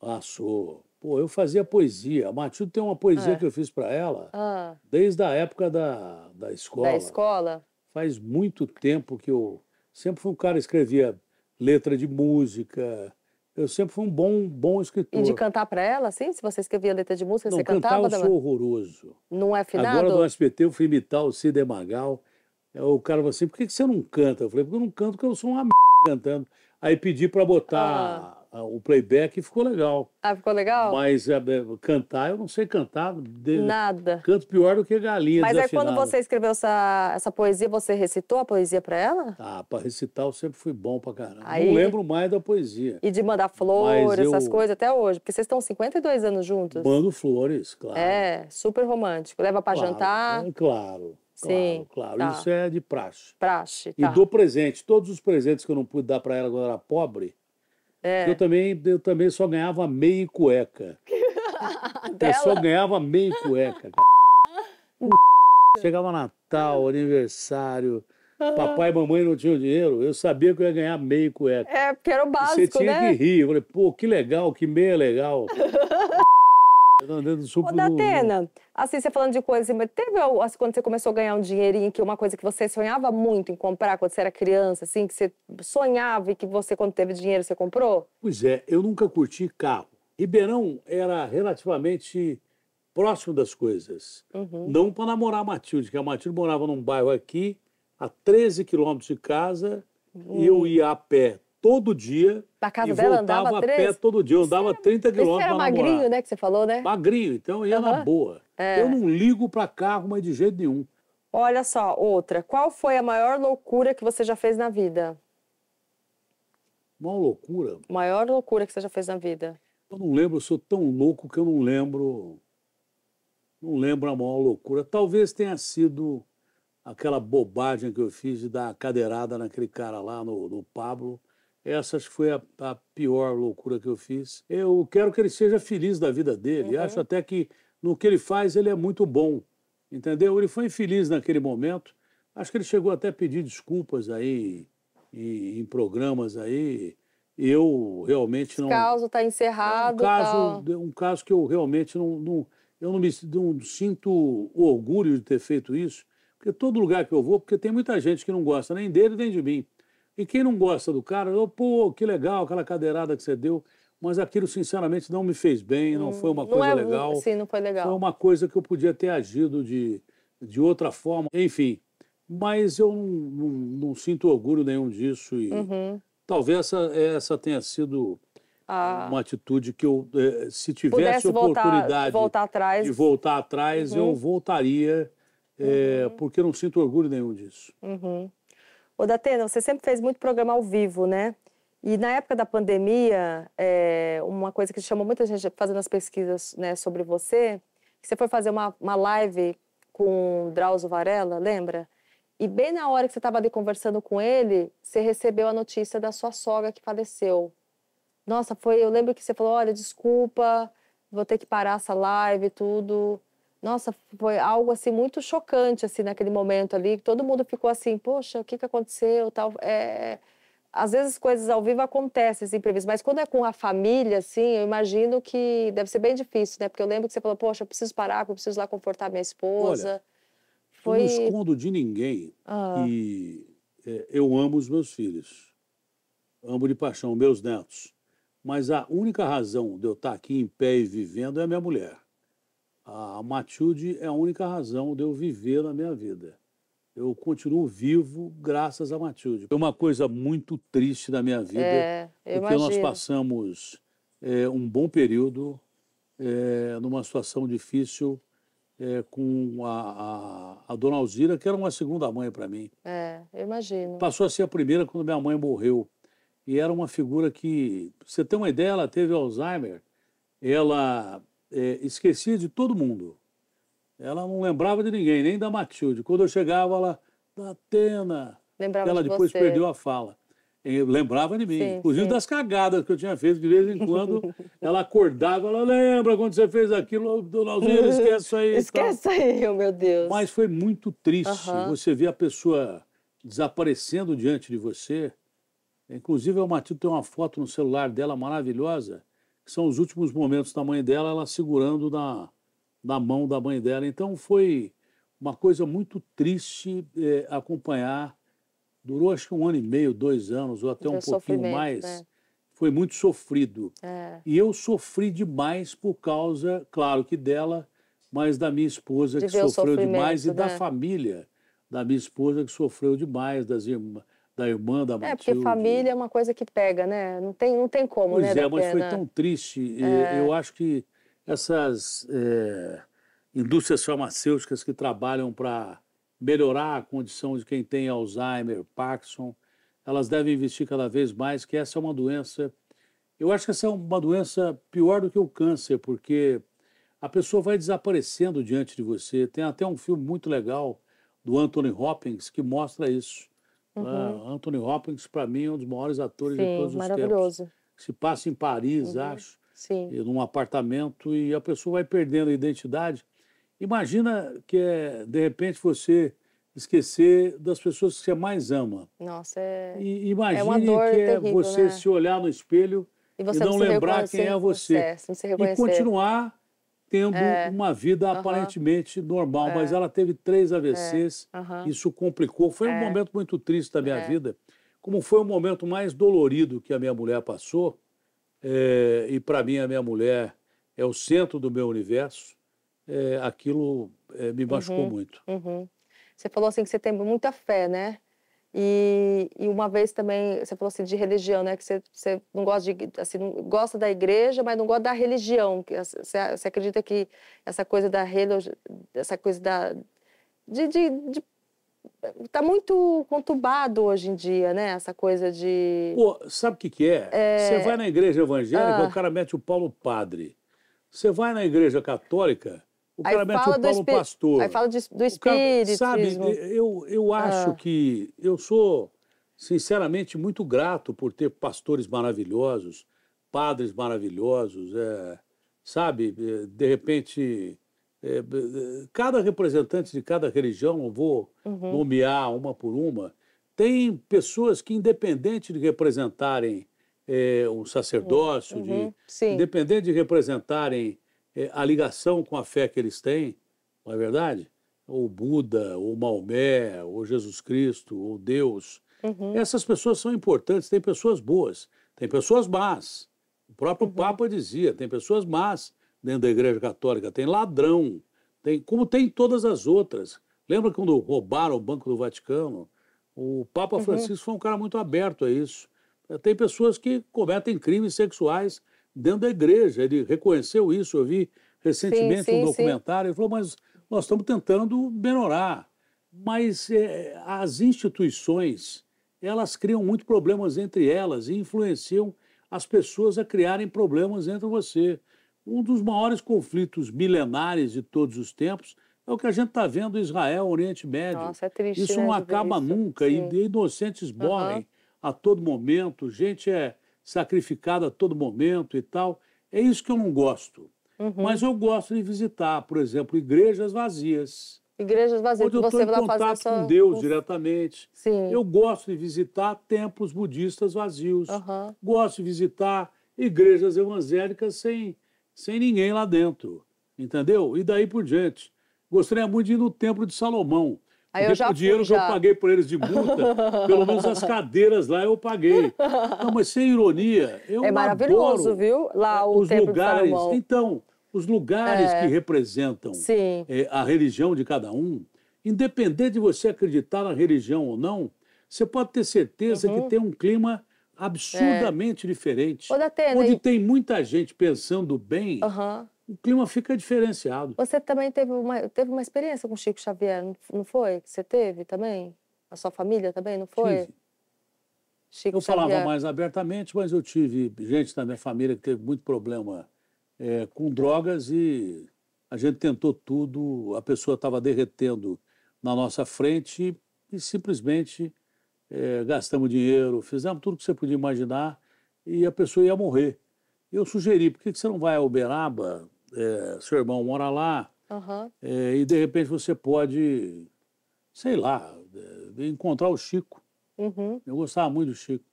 Ah, sou. Pô, eu fazia poesia. A Matilde tem uma poesia que eu fiz para ela desde a época da escola. Da escola? Faz muito tempo que eu sempre fui um cara que escrevia letra de música. Eu sempre fui um bom escritor. E de cantar para ela, assim? Se você escrevia letra de música, não, você cantava? Não, cantar eu sou horroroso. Não é afinado? Agora, no SBT, eu fui imitar o Cid Magal. O cara falou assim, por que você não canta? Eu falei, porque eu não canto, porque eu sou uma cantando. Aí pedi para botar o playback e ficou legal. Ah, ficou legal? Mas cantar, eu não sei cantar. Nada. Canto pior do que galinha. Mas aí quando você escreveu essa poesia, você recitou a poesia para ela? Ah, para recitar eu sempre fui bom pra caramba. Não lembro mais da poesia. E de mandar flores, essas coisas até hoje? Porque vocês estão 52 anos juntos. Mando flores, claro. É, super romântico. Leva para jantar? Claro. Sim, claro. Tá. Isso é de praxe. Praxe, tá. E dou presente. Todos os presentes que eu não pude dar para ela quando eu era pobre, eu também só ganhava meia cueca. Eu só ganhava meia cueca. Chegava Natal, aniversário, papai e mamãe não tinham dinheiro, eu sabia que eu ia ganhar meia cueca. É, porque era o básico, você tinha né? que rir. Eu falei, pô, que legal, que meia legal. Ô, Datena, assim, você falando de coisa, mas teve assim, quando você começou a ganhar um dinheirinho, que uma coisa que você sonhava muito em comprar quando você era criança, assim, que você sonhava e que você, quando teve dinheiro, você comprou? Pois é, eu nunca curti carro. Ribeirão era relativamente próximo das coisas. Não para namorar a Matilde, que a Matilde morava num bairro aqui, a 13 quilômetros de casa, e eu ia a pé todo dia. Pra casa e dela voltava andava a pé todo dia. Eu andava 30 quilômetros para namorar. Você era magrinho, né, que você falou, né? Magrinho, então eu ia na boa. Eu não ligo para carro, mas de jeito nenhum. Olha só, outra. Qual foi a maior loucura que você já fez na vida? Uma loucura? Maior loucura que você já fez na vida? Eu não lembro, eu sou tão louco que eu não lembro. Não lembro a maior loucura. Talvez tenha sido aquela bobagem que eu fiz de dar a cadeirada naquele cara lá, no Pablo. Essa acho que foi a pior loucura que eu fiz. Eu quero que ele seja feliz da vida dele. Acho até que no que ele faz ele é muito bom. Entendeu? Ele foi infeliz naquele momento. Acho que ele chegou até a pedir desculpas aí em programas aí. Eu realmente não... O caso está encerrado. Um caso que eu realmente não sinto orgulho de ter feito isso. Porque todo lugar que eu vou, porque tem muita gente que não gosta nem dele nem de mim. E quem não gosta do cara, pô, que legal aquela cadeirada que você deu, mas aquilo, sinceramente, não me fez bem, não foi uma coisa legal. Sim, não foi legal. Foi uma coisa que eu podia ter agido de outra forma. Enfim, mas eu não sinto orgulho nenhum disso. E talvez essa tenha sido uma atitude que eu, se tivesse oportunidade voltar atrás. de voltar atrás, eu voltaria porque não sinto orgulho nenhum disso. Ô, Datena, você sempre fez muito programa ao vivo, né? E na época da pandemia, uma coisa que chamou muita gente fazendo as pesquisas, né, sobre você, que você foi fazer uma live com o Drauzio Varela, lembra? E bem na hora que você estava ali conversando com ele, você recebeu a notícia da sua sogra que faleceu. Nossa, eu lembro que você falou, olha, desculpa, vou ter que parar essa live e tudo. Nossa, foi algo assim muito chocante assim naquele momento ali, todo mundo ficou assim, poxa, o que aconteceu, tal. Às vezes coisas ao vivo acontecem, assim, imprevistos, mas quando é com a família, assim, eu imagino que deve ser bem difícil, né? Porque eu lembro que você falou, poxa, eu preciso parar, eu preciso ir lá confortar minha esposa. Olha, eu não escondo de ninguém que eu amo os meus filhos, amo de paixão meus netos, mas a única razão de eu estar aqui em pé e vivendo é a minha mulher. A Matilde é a única razão de eu viver na minha vida. Eu continuo vivo graças a Matilde. Foi uma coisa muito triste na minha vida, porque nós passamos um bom período numa situação difícil com a dona Alzira, que era uma segunda mãe para mim. Eu imagino. Passou a ser a primeira quando minha mãe morreu. E era uma figura que, pra você ter uma ideia, ela teve Alzheimer, ela esquecia de todo mundo. Ela não lembrava de ninguém, nem da Matilde. Quando eu chegava, ela, Datena, ela depois perdeu a fala. Lembrava de mim, inclusive das cagadas que eu tinha feito, de vez em quando ela acordava, ela lembra quando você fez aquilo, dona Alzira, esquece isso aí. Esquece aí, meu Deus. Mas foi muito triste você ver a pessoa desaparecendo diante de você. Inclusive, a Matilde tem uma foto no celular dela maravilhosa, que são os últimos momentos da mãe dela, ela segurando na mão da mãe dela. Então, foi uma coisa muito triste acompanhar. Durou, acho que 1 ano e meio, 2 anos, ou até um pouquinho mais. Né? Foi muito sofrido. E eu sofri demais por causa, claro que dela, mas da minha esposa, que sofreu demais, e da família da minha esposa, que sofreu demais, da irmã da Matilde. Porque família é uma coisa que pega, né? Não tem como, pois né? Mas foi tão triste. Eu acho que essas indústrias farmacêuticas que trabalham para melhorar a condição de quem tem Alzheimer, Parkinson, elas devem investir cada vez mais, que essa é uma doença... Eu acho que essa é uma doença pior do que o câncer, porque a pessoa vai desaparecendo diante de você. Tem até um filme muito legal do Anthony Hopkins que mostra isso. Anthony Hopkins, para mim, é um dos maiores atores de todos os tempos. Se passa em Paris, acho, num apartamento, e a pessoa vai perdendo a identidade. Imagina que de repente, você esquecer das pessoas que você mais ama. Nossa, e imagine uma dor que terrível, você né? se olhar no espelho e não lembrar quem é você. E continuar tendo uma vida aparentemente normal. Mas ela teve 3 AVCs, isso complicou. Foi um momento muito triste da minha vida, como foi o momento mais dolorido que a minha mulher passou. E para mim, a minha mulher é o centro do meu universo. Aquilo me machucou muito. Você falou assim que você tem muita fé, né? E uma vez também você falou assim de religião, né? Que você não gosta assim, não gosta da igreja, mas não gosta da religião. Você acredita que essa coisa tá muito conturbado hoje em dia, né? Essa coisa de... Pô, sabe o que é? Você vai na igreja evangélica, o cara mete o Paulo padre. Você vai na igreja católica, o cara mete o Paulo pastor. Aí fala do espírito. Sabe, eu acho que... Eu sou, sinceramente, muito grato por ter pastores maravilhosos, padres maravilhosos, sabe? De repente, cada representante de cada religião, não vou nomear uma por uma, tem pessoas que, independente de representarem um sacerdócio, independente de representarem a ligação com a fé que eles têm, não é verdade? Ou Buda, ou Maomé, ou Jesus Cristo, ou Deus. Essas pessoas são importantes, tem pessoas boas, tem pessoas más. O próprio Papa dizia, tem pessoas más dentro da Igreja Católica, tem ladrão, como tem todas as outras. Lembra quando roubaram o Banco do Vaticano? O Papa Francisco foi um cara muito aberto a isso. Tem pessoas que cometem crimes sexuais dentro da igreja. Ele reconheceu isso. Eu vi recentemente um documentário. Ele falou, mas Nós estamos tentando melhorar. Mas as instituições, elas criam muitos problemas entre elas e influenciam as pessoas a criarem problemas entre você. Um dos maiores conflitos milenares de todos os tempos é o que a gente está vendo em Israel, Oriente Médio. Nossa, é triste, isso né, não de ver acaba isso. nunca, e Sim. inocentes morrem a todo momento, gente é sacrificada a todo momento e tal. É isso que eu não gosto. Mas eu gosto de visitar, por exemplo, igrejas vazias. Igrejas vazias, Onde eu que estou você em vai fazer contato essa... com Deus diretamente. Sim. Eu gosto de visitar templos budistas vazios. Aham. Gosto de visitar igrejas evangélicas sem ninguém lá dentro. Entendeu? E daí por diante. Gostaria muito de ir no Templo de Salomão. Aí eu Porque já o dinheiro fui, que eu já. paguei por eles de multa, pelo menos as cadeiras lá eu paguei. Não, mas sem ironia, eu É maravilhoso, adoro viu? Lá o os Templo de lugares. Salomão. Então, os lugares que representam Sim. a religião de cada um, independente de você acreditar na religião ou não, você pode ter certeza que tem um clima absurdamente diferente. Ô, Datena, Onde e- tem muita gente pensando bem, Aham. o clima fica diferenciado. Você também teve uma experiência com o Chico Xavier, não foi? Que você teve também? A sua família também, não foi? Tive. Chico Eu falava Xavier. mais abertamente, mas eu tive gente da minha família que teve muito problema com drogas e a gente tentou tudo, a pessoa estava derretendo na nossa frente e simplesmente gastamos dinheiro, fizemos tudo que você podia imaginar e a pessoa ia morrer. Eu sugeri, por que você não vai a Uberaba, seu irmão mora lá, Aham. e de repente você pode, sei lá, encontrar o Chico. Uhum. Eu gostava muito do Chico.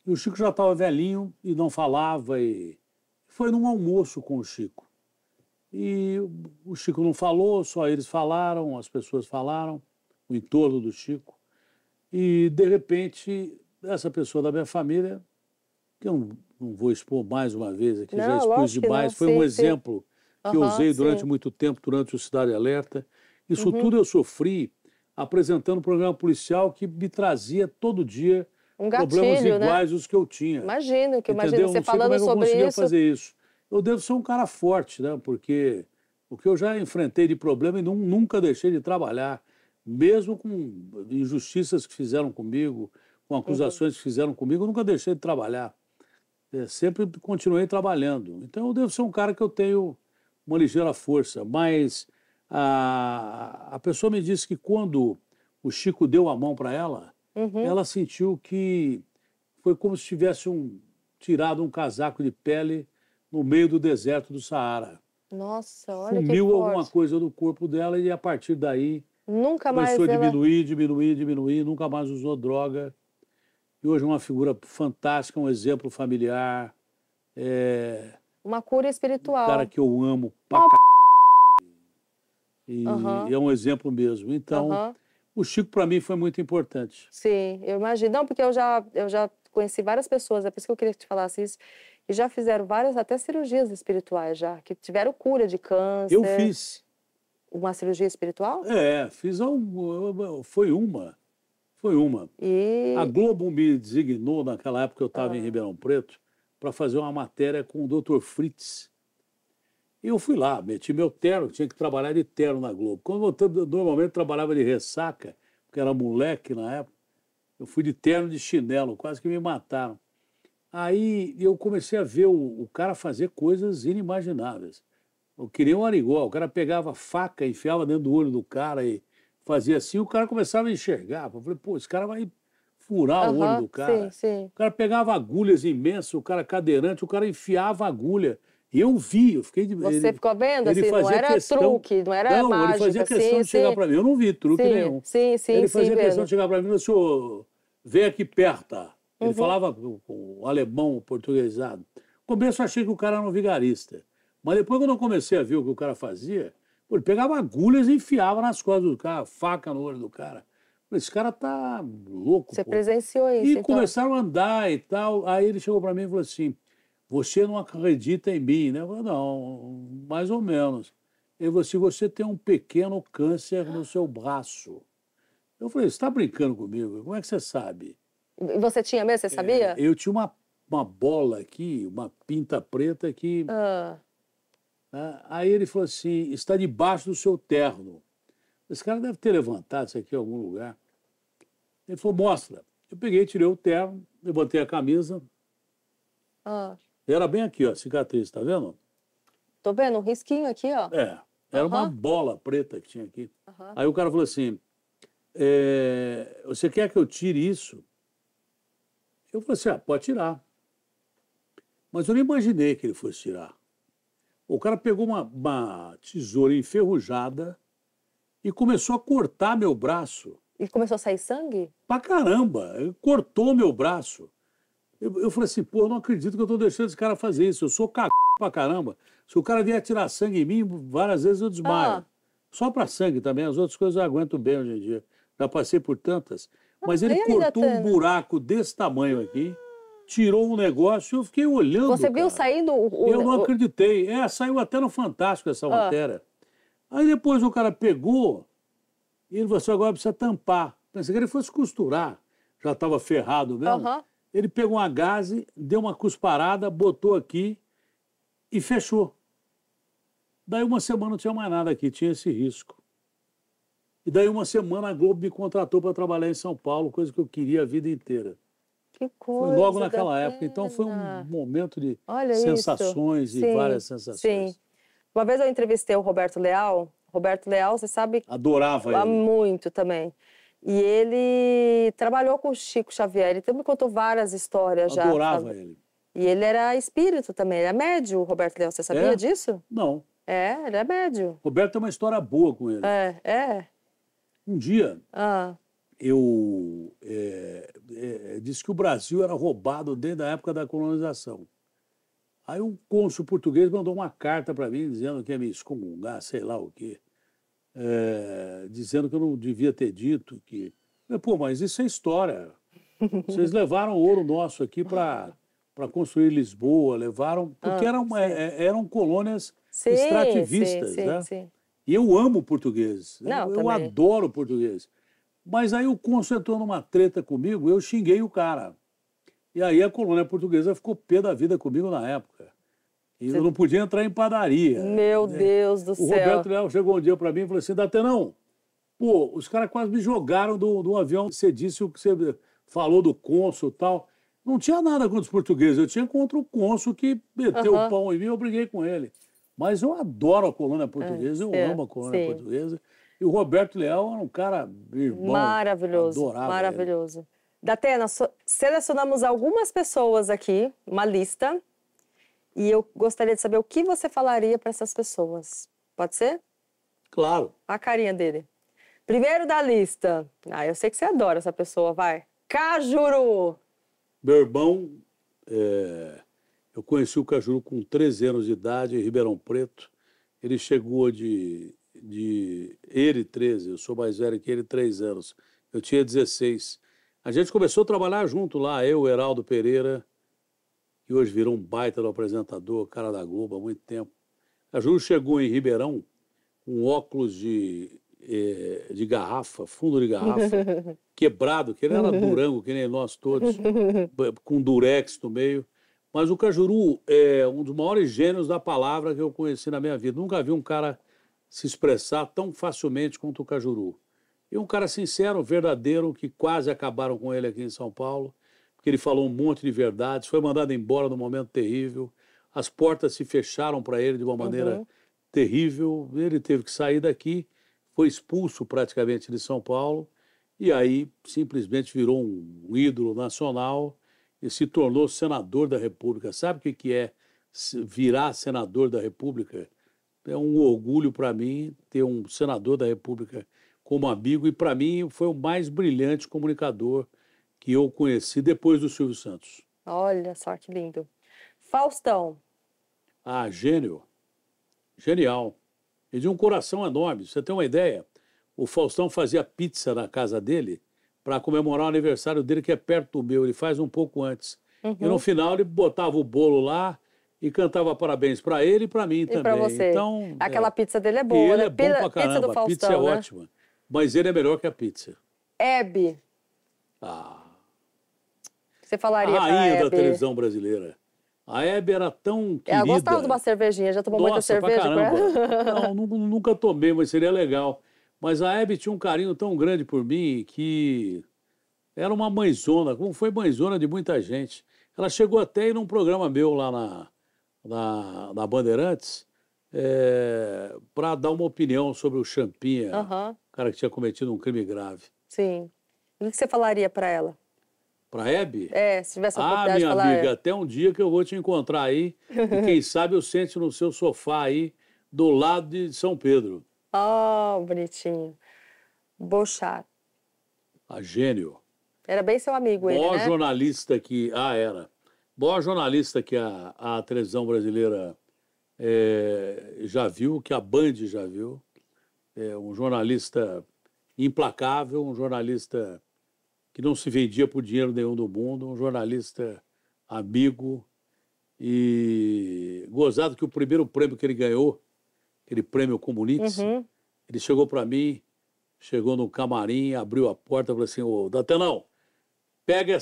E o Chico já estava velhinho e não falava. E foi num almoço com o Chico. E o Chico não falou, só eles falaram, as pessoas falaram, o entorno do Chico. E, de repente, essa pessoa da minha família, que eu não vou expor mais uma vez aqui, já Não, expus lógico que demais, não, foi sim, um sim. exemplo que eu Aham, usei durante sim. muito tempo, durante o Cidade Alerta. Isso tudo eu sofri apresentando um programa policial que me trazia todo dia Um problemas gatilho, né? iguais aos que eu tinha. Imagino, que imagino Entendeu? você Não sei como falando é que eu sobre conseguia isso. fazer isso. Eu devo ser um cara forte, né? Porque o que eu já enfrentei de problema e nunca deixei de trabalhar, mesmo com injustiças que fizeram comigo, com acusações que fizeram comigo, eu nunca deixei de trabalhar. Sempre continuei trabalhando. Então eu devo ser um cara que eu tenho uma ligeira força, mas a pessoa me disse que quando o Chico deu a mão para ela, ela sentiu que foi como se tivesse tirado um casaco de pele no meio do deserto do Saara. Nossa, olha que Sumiu alguma forte. coisa do corpo dela e a partir daí Nunca mais começou a ela... diminuir, nunca mais usou droga. E hoje é uma figura fantástica, um exemplo familiar, Uma cura um espiritual. cara que eu amo pra e é um exemplo mesmo. Então, Aham. o Chico para mim foi muito importante. Sim, eu imagino. Não, porque eu já conheci várias pessoas, é por isso que eu queria que te falasse isso, e já fizeram várias, até cirurgias espirituais já, que tiveram cura de câncer. Eu fiz. Uma cirurgia espiritual? Fiz foi uma. E... A Globo me designou, naquela época eu estava em Ribeirão Preto, para fazer uma matéria com o Dr. Fritz. E eu fui lá, meti meu terno, tinha que trabalhar de terno na Globo. Como eu normalmente trabalhava de ressaca, porque era moleque na época, eu fui de terno de chinelo, quase que me mataram. Aí eu comecei a ver o cara fazer coisas inimagináveis. Eu queria um arigó, o cara pegava a faca, enfiava dentro do olho do cara e fazia assim, o cara começava a enxergar. Eu falei, pô, esse cara vai furar o olho do cara. Sim, sim. O cara pegava agulhas imensas, o cara cadeirante, o cara enfiava a agulha. E eu vi, eu fiquei... Você ficou vendo, ele assim, não fazia era questão, truque, não era não, mágica. ele fazia questão sim, de chegar sim. para mim. Eu não vi truque Sim, nenhum. sim, sim, Ele sim, fazia questão vendo. de chegar para mim e disse, senhor, vem aqui perto. Ele falava com o alemão, o portuguesado. No começo eu achei que o cara era um vigarista. Mas depois, quando eu comecei a ver o que o cara fazia, pô, ele pegava agulhas e enfiava nas costas do cara, faca no olho do cara. Eu falei, esse cara tá louco, Você pô. presenciou isso, E então. começaram a andar e tal. Aí ele chegou para mim e falou assim, você não acredita em mim, né? Eu falei, não, mais ou menos. Ele falou assim, você tem um pequeno câncer no seu braço. Eu falei, você está brincando comigo? Como é que você sabe? E você tinha mesmo, você sabia? Eu tinha uma bola aqui, uma pinta preta que Ah, né? Aí ele falou assim, está debaixo do seu terno. Esse cara deve ter levantado isso aqui em algum lugar. Ele falou, mostra. Eu peguei, tirei o terno, levantei a camisa. Ah. Era bem aqui, ó, a cicatriz, tá vendo? Tô vendo um risquinho aqui, ó. Era uma bola preta que tinha aqui. Aí o cara falou assim, você quer que eu tire isso? Eu falei assim, pode tirar. Mas eu não imaginei que ele fosse tirar. O cara pegou uma tesoura enferrujada e começou a cortar meu braço. E começou a sair sangue? Pra caramba, ele cortou meu braço. Eu falei assim, pô, eu não acredito que eu tô deixando esse cara fazer isso. Eu sou pra caramba. Se o cara vier tirar sangue em mim, várias vezes eu desmaio. Só pra sangue também, as outras coisas eu aguento bem hoje em dia. Já passei por tantas. Mas ele cortou um buraco desse tamanho aqui, tirou um negócio e eu fiquei olhando. Você viu saindo Eu não acreditei. Saiu até no Fantástico essa matéria. Aí depois o cara pegou e ele falou assim, agora precisa tampar. Pensei que ele fosse costurar. Já estava ferrado mesmo. Ele pegou uma gaze, deu uma cusparada, botou aqui e fechou. Daí uma semana não tinha mais nada aqui, tinha esse risco. E daí uma semana a Globo me contratou para trabalhar em São Paulo, coisa que eu queria a vida inteira. Que coisa. Foi logo naquela época. Então foi um momento de sensações e várias sensações. Sim. Uma vez eu entrevistei o Roberto Leal. Roberto Leal, você sabe... Adorava ele. Muito também. E ele trabalhou com o Chico Xavier. Ele também me contou várias histórias já. Adorava ele. E ele era espírito também. Ele é médio, o Roberto Leal. Você sabia disso? Não. Ele é médio. Roberto tem uma história boa com ele. Um dia, eu disse que o Brasil era roubado desde a época da colonização. Aí um cônsul português mandou uma carta para mim dizendo que ia me excomungar, sei lá o quê. Dizendo que eu não devia ter dito que... Pô, mas isso é história. Vocês levaram ouro nosso aqui para construir Lisboa, levaram... Porque eram colônias extrativistas, né? Sim. E eu amo português. Eu também. adoro português. Mas aí o cônsul entrou numa treta comigo, eu xinguei o cara. E aí a colônia portuguesa ficou pé da vida comigo na época. E eu não podia entrar em padaria. Meu Deus do céu. O Roberto Leal chegou um dia para mim e falou assim, Datenão, pô, os caras quase me jogaram do avião. Você disse o que você falou do cônsul e tal. Não tinha nada contra os portugueses, eu tinha contra o cônsul que meteu o pau em mim e eu briguei com ele. Mas eu adoro a colônia portuguesa, eu amo a colônia portuguesa. E o Roberto Leal era um cara, irmão, maravilhoso, maravilhoso. Ele. Datena, selecionamos algumas pessoas aqui, uma lista, e eu gostaria de saber o que você falaria para essas pessoas. Pode ser? Claro. A carinha dele. Primeiro da lista. Eu sei que você adora essa pessoa, vai. Cajuru. Meu irmão, eu conheci o Cajuru com 13 anos de idade, em Ribeirão Preto. Ele chegou ele 13, eu sou mais velho que ele 3 anos. Eu tinha 16. A gente começou a trabalhar junto lá, eu, Heraldo Pereira, que hoje virou um baita do apresentador, cara da Globo há muito tempo. A Júlio chegou em Ribeirão com óculos de garrafa, fundo de garrafa, quebrado, que ele era durango, que nem nós todos, com durex no meio. Mas o Cajuru é um dos maiores gênios da palavra que eu conheci na minha vida. Nunca vi um cara se expressar tão facilmente quanto o Cajuru. E um cara sincero, verdadeiro, que quase acabaram com ele aqui em São Paulo, porque ele falou um monte de verdades, foi mandado embora num momento terrível, as portas se fecharam para ele de uma maneira terrível, ele teve que sair daqui, foi expulso praticamente de São Paulo, e aí simplesmente virou um ídolo nacional e se tornou senador da República. Sabe o que é virar senador da República? É um orgulho para mim ter um senador da República como amigo, e para mim foi o mais brilhante comunicador que eu conheci depois do Silvio Santos. Olha só que lindo. Faustão. Gênio. Genial. Ele tinha um coração enorme. Você tem uma ideia? O Faustão fazia pizza na casa dele para comemorar o aniversário dele, que é perto do meu. Ele faz um pouco antes. E no final ele botava o bolo lá e cantava parabéns para ele e para mim também. Para você. Então, aquela pizza dele é boa, ele né? é bom pra caramba. Pizza do Faustão, a pizza é ótima. Mas ele é melhor que a pizza. Hebe. Você falaria a rainha pra da Hebe? televisão brasileira. A Hebe era tão querida. Ela gostava de uma cervejinha, já tomou muita cerveja com ela? Não, nunca tomei, mas seria legal. Mas a Hebe tinha um carinho tão grande por mim que era uma mãezona, como foi mãezona de muita gente. Ela chegou até a ir num programa meu lá na Bandeirantes para dar uma opinião sobre o Champinha, o cara que tinha cometido um crime grave. Sim. E o que você falaria para ela? Para Hebe? Se tivesse a oportunidade minha de falar... amiga, até um dia que eu vou te encontrar aí e quem sabe eu sente no seu sofá aí do lado de São Pedro. Oh, bonitinho. Boechat. A gênio. Era bem seu amigo ele, Maior né? jornalista que... era. Maior jornalista que a televisão brasileira já viu, que a Band já viu. Um jornalista implacável, um jornalista que não se vendia por dinheiro nenhum do mundo, um jornalista amigo e gozado que o primeiro prêmio que ele ganhou, aquele prêmio Comunix, ele chegou para mim, chegou no camarim, abriu a porta e falou assim, ô, Datenão, pega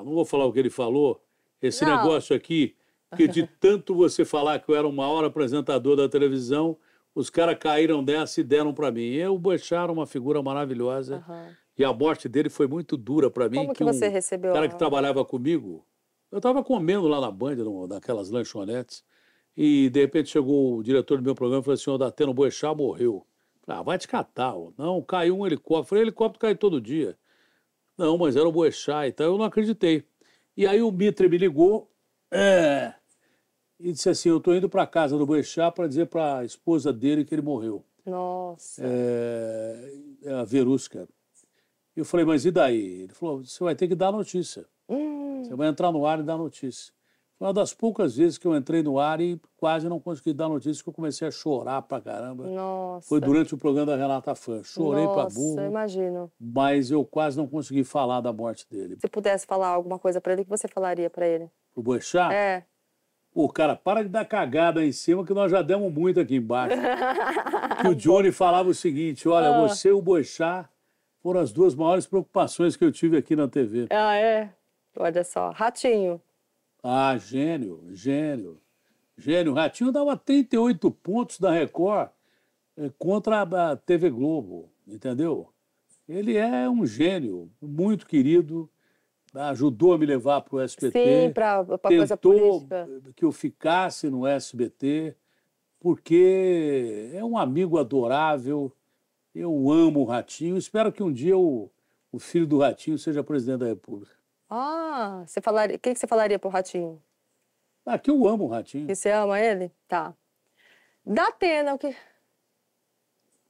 não vou falar o que ele falou, esse negócio aqui, que de tanto você falar que eu era o maior apresentador da televisão, os caras caíram dessa e deram para mim. O Boechat era uma figura maravilhosa. E a morte dele foi muito dura para mim. Como que você recebeu? O cara que trabalhava comigo, eu estava comendo lá na Band, naquelas lanchonetes, e de repente chegou o diretor do meu programa e falou assim, o Datena, o Boechat morreu. Falei, vai te catar. Não, caiu um helicóptero. Falei, helicóptero cai todo dia. Não, mas era o Boechat, então eu não acreditei. E aí o Mitre me ligou e disse assim, eu estou indo para a casa do Boechat para dizer para a esposa dele que ele morreu. Nossa. A Verusca. Eu falei, mas e daí? Ele falou, você vai ter que dar notícia. Você vai entrar no ar e dar notícia. Foi uma das poucas vezes que eu entrei no ar e quase não consegui dar notícia, que eu comecei a chorar pra caramba. Nossa. Foi durante o programa da Renata Fã. Chorei pra burro. Nossa, imagino. Mas eu quase não consegui falar da morte dele. Se pudesse falar alguma coisa pra ele, o que você falaria pra ele? Pro Boechat? Pô, cara, para de dar cagada aí em cima, que nós já demos muito aqui embaixo. Que o Johnny falava o seguinte, olha, você e o Boechat foram as duas maiores preocupações que eu tive aqui na TV. Olha só, Ratinho. Gênio. O Ratinho dava 38 pontos da Record contra a TV Globo, entendeu? Ele é um gênio, muito querido, ajudou a me levar para o SBT. Sim, para coisa política. Tentou que eu ficasse no SBT, porque é um amigo adorável, eu amo o Ratinho, espero que um dia o filho do Ratinho seja presidente da República. O que você falaria pro Ratinho? Que eu amo o Ratinho. Que você ama ele? Tá. Datena, o que...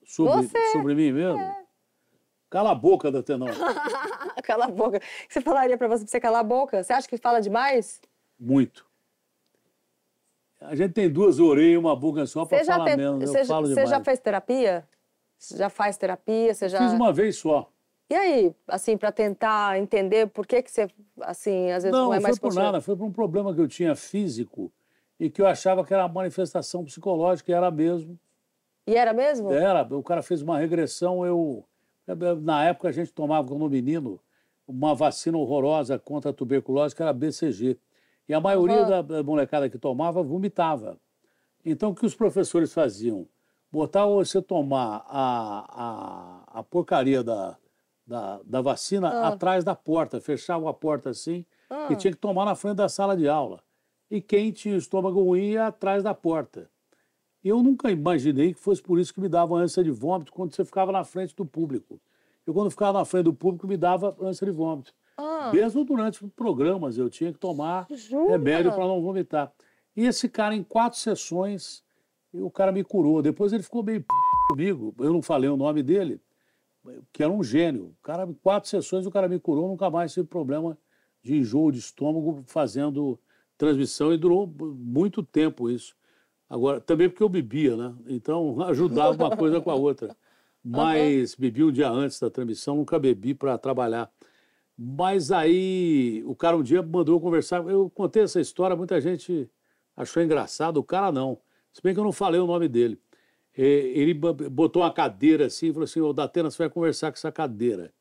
Sobre mim mesmo? Cala a boca, Datenão. Cala a boca. O que você falaria pra você calar a boca? Você acha que fala demais? Muito. A gente tem duas orelhas e uma boca só para falar menos. Eu falo demais. Você já fez terapia? Você já faz terapia? Fiz uma vez só. E aí, assim, para tentar entender por que você, assim, às vezes não é mais... Não, foi por nada. Foi por um problema que eu tinha físico e que eu achava que era uma manifestação psicológica, e era mesmo. E era mesmo? Era. O cara fez uma regressão, Na época a gente tomava, como menino, uma vacina horrorosa contra a tuberculose, que era BCG. E a maioria da molecada que tomava vomitava. Então, o que os professores faziam? Botavam você tomar a porcaria da vacina atrás da porta, fechavam a porta assim, e tinha que tomar na frente da sala de aula. E quem tinha estômago ruim ia atrás da porta. Eu nunca imaginei que fosse por isso que me dava ânsia de vômito quando você ficava na frente do público. Eu, quando ficava na frente do público, me dava ânsia de vômito. Mesmo durante programas, eu tinha que tomar remédio para não vomitar. E esse cara, em 4 sessões, o cara me curou. Depois ele ficou meio comigo, eu não falei o nome dele, que era um gênio. O cara, em 4 sessões, o cara me curou, nunca mais tive problema de enjoo de estômago fazendo transmissão, e durou muito tempo isso. Agora, também porque eu bebia, né? Então, ajudava uma coisa com a outra. Mas bebi um dia antes da transmissão, nunca bebi para trabalhar. Mas aí, o cara um dia mandou eu conversar. Eu contei essa história, muita gente achou engraçado. O cara não. Se bem que eu não falei o nome dele. Ele botou uma cadeira assim e falou assim, ô Datena, você vai conversar com essa cadeira.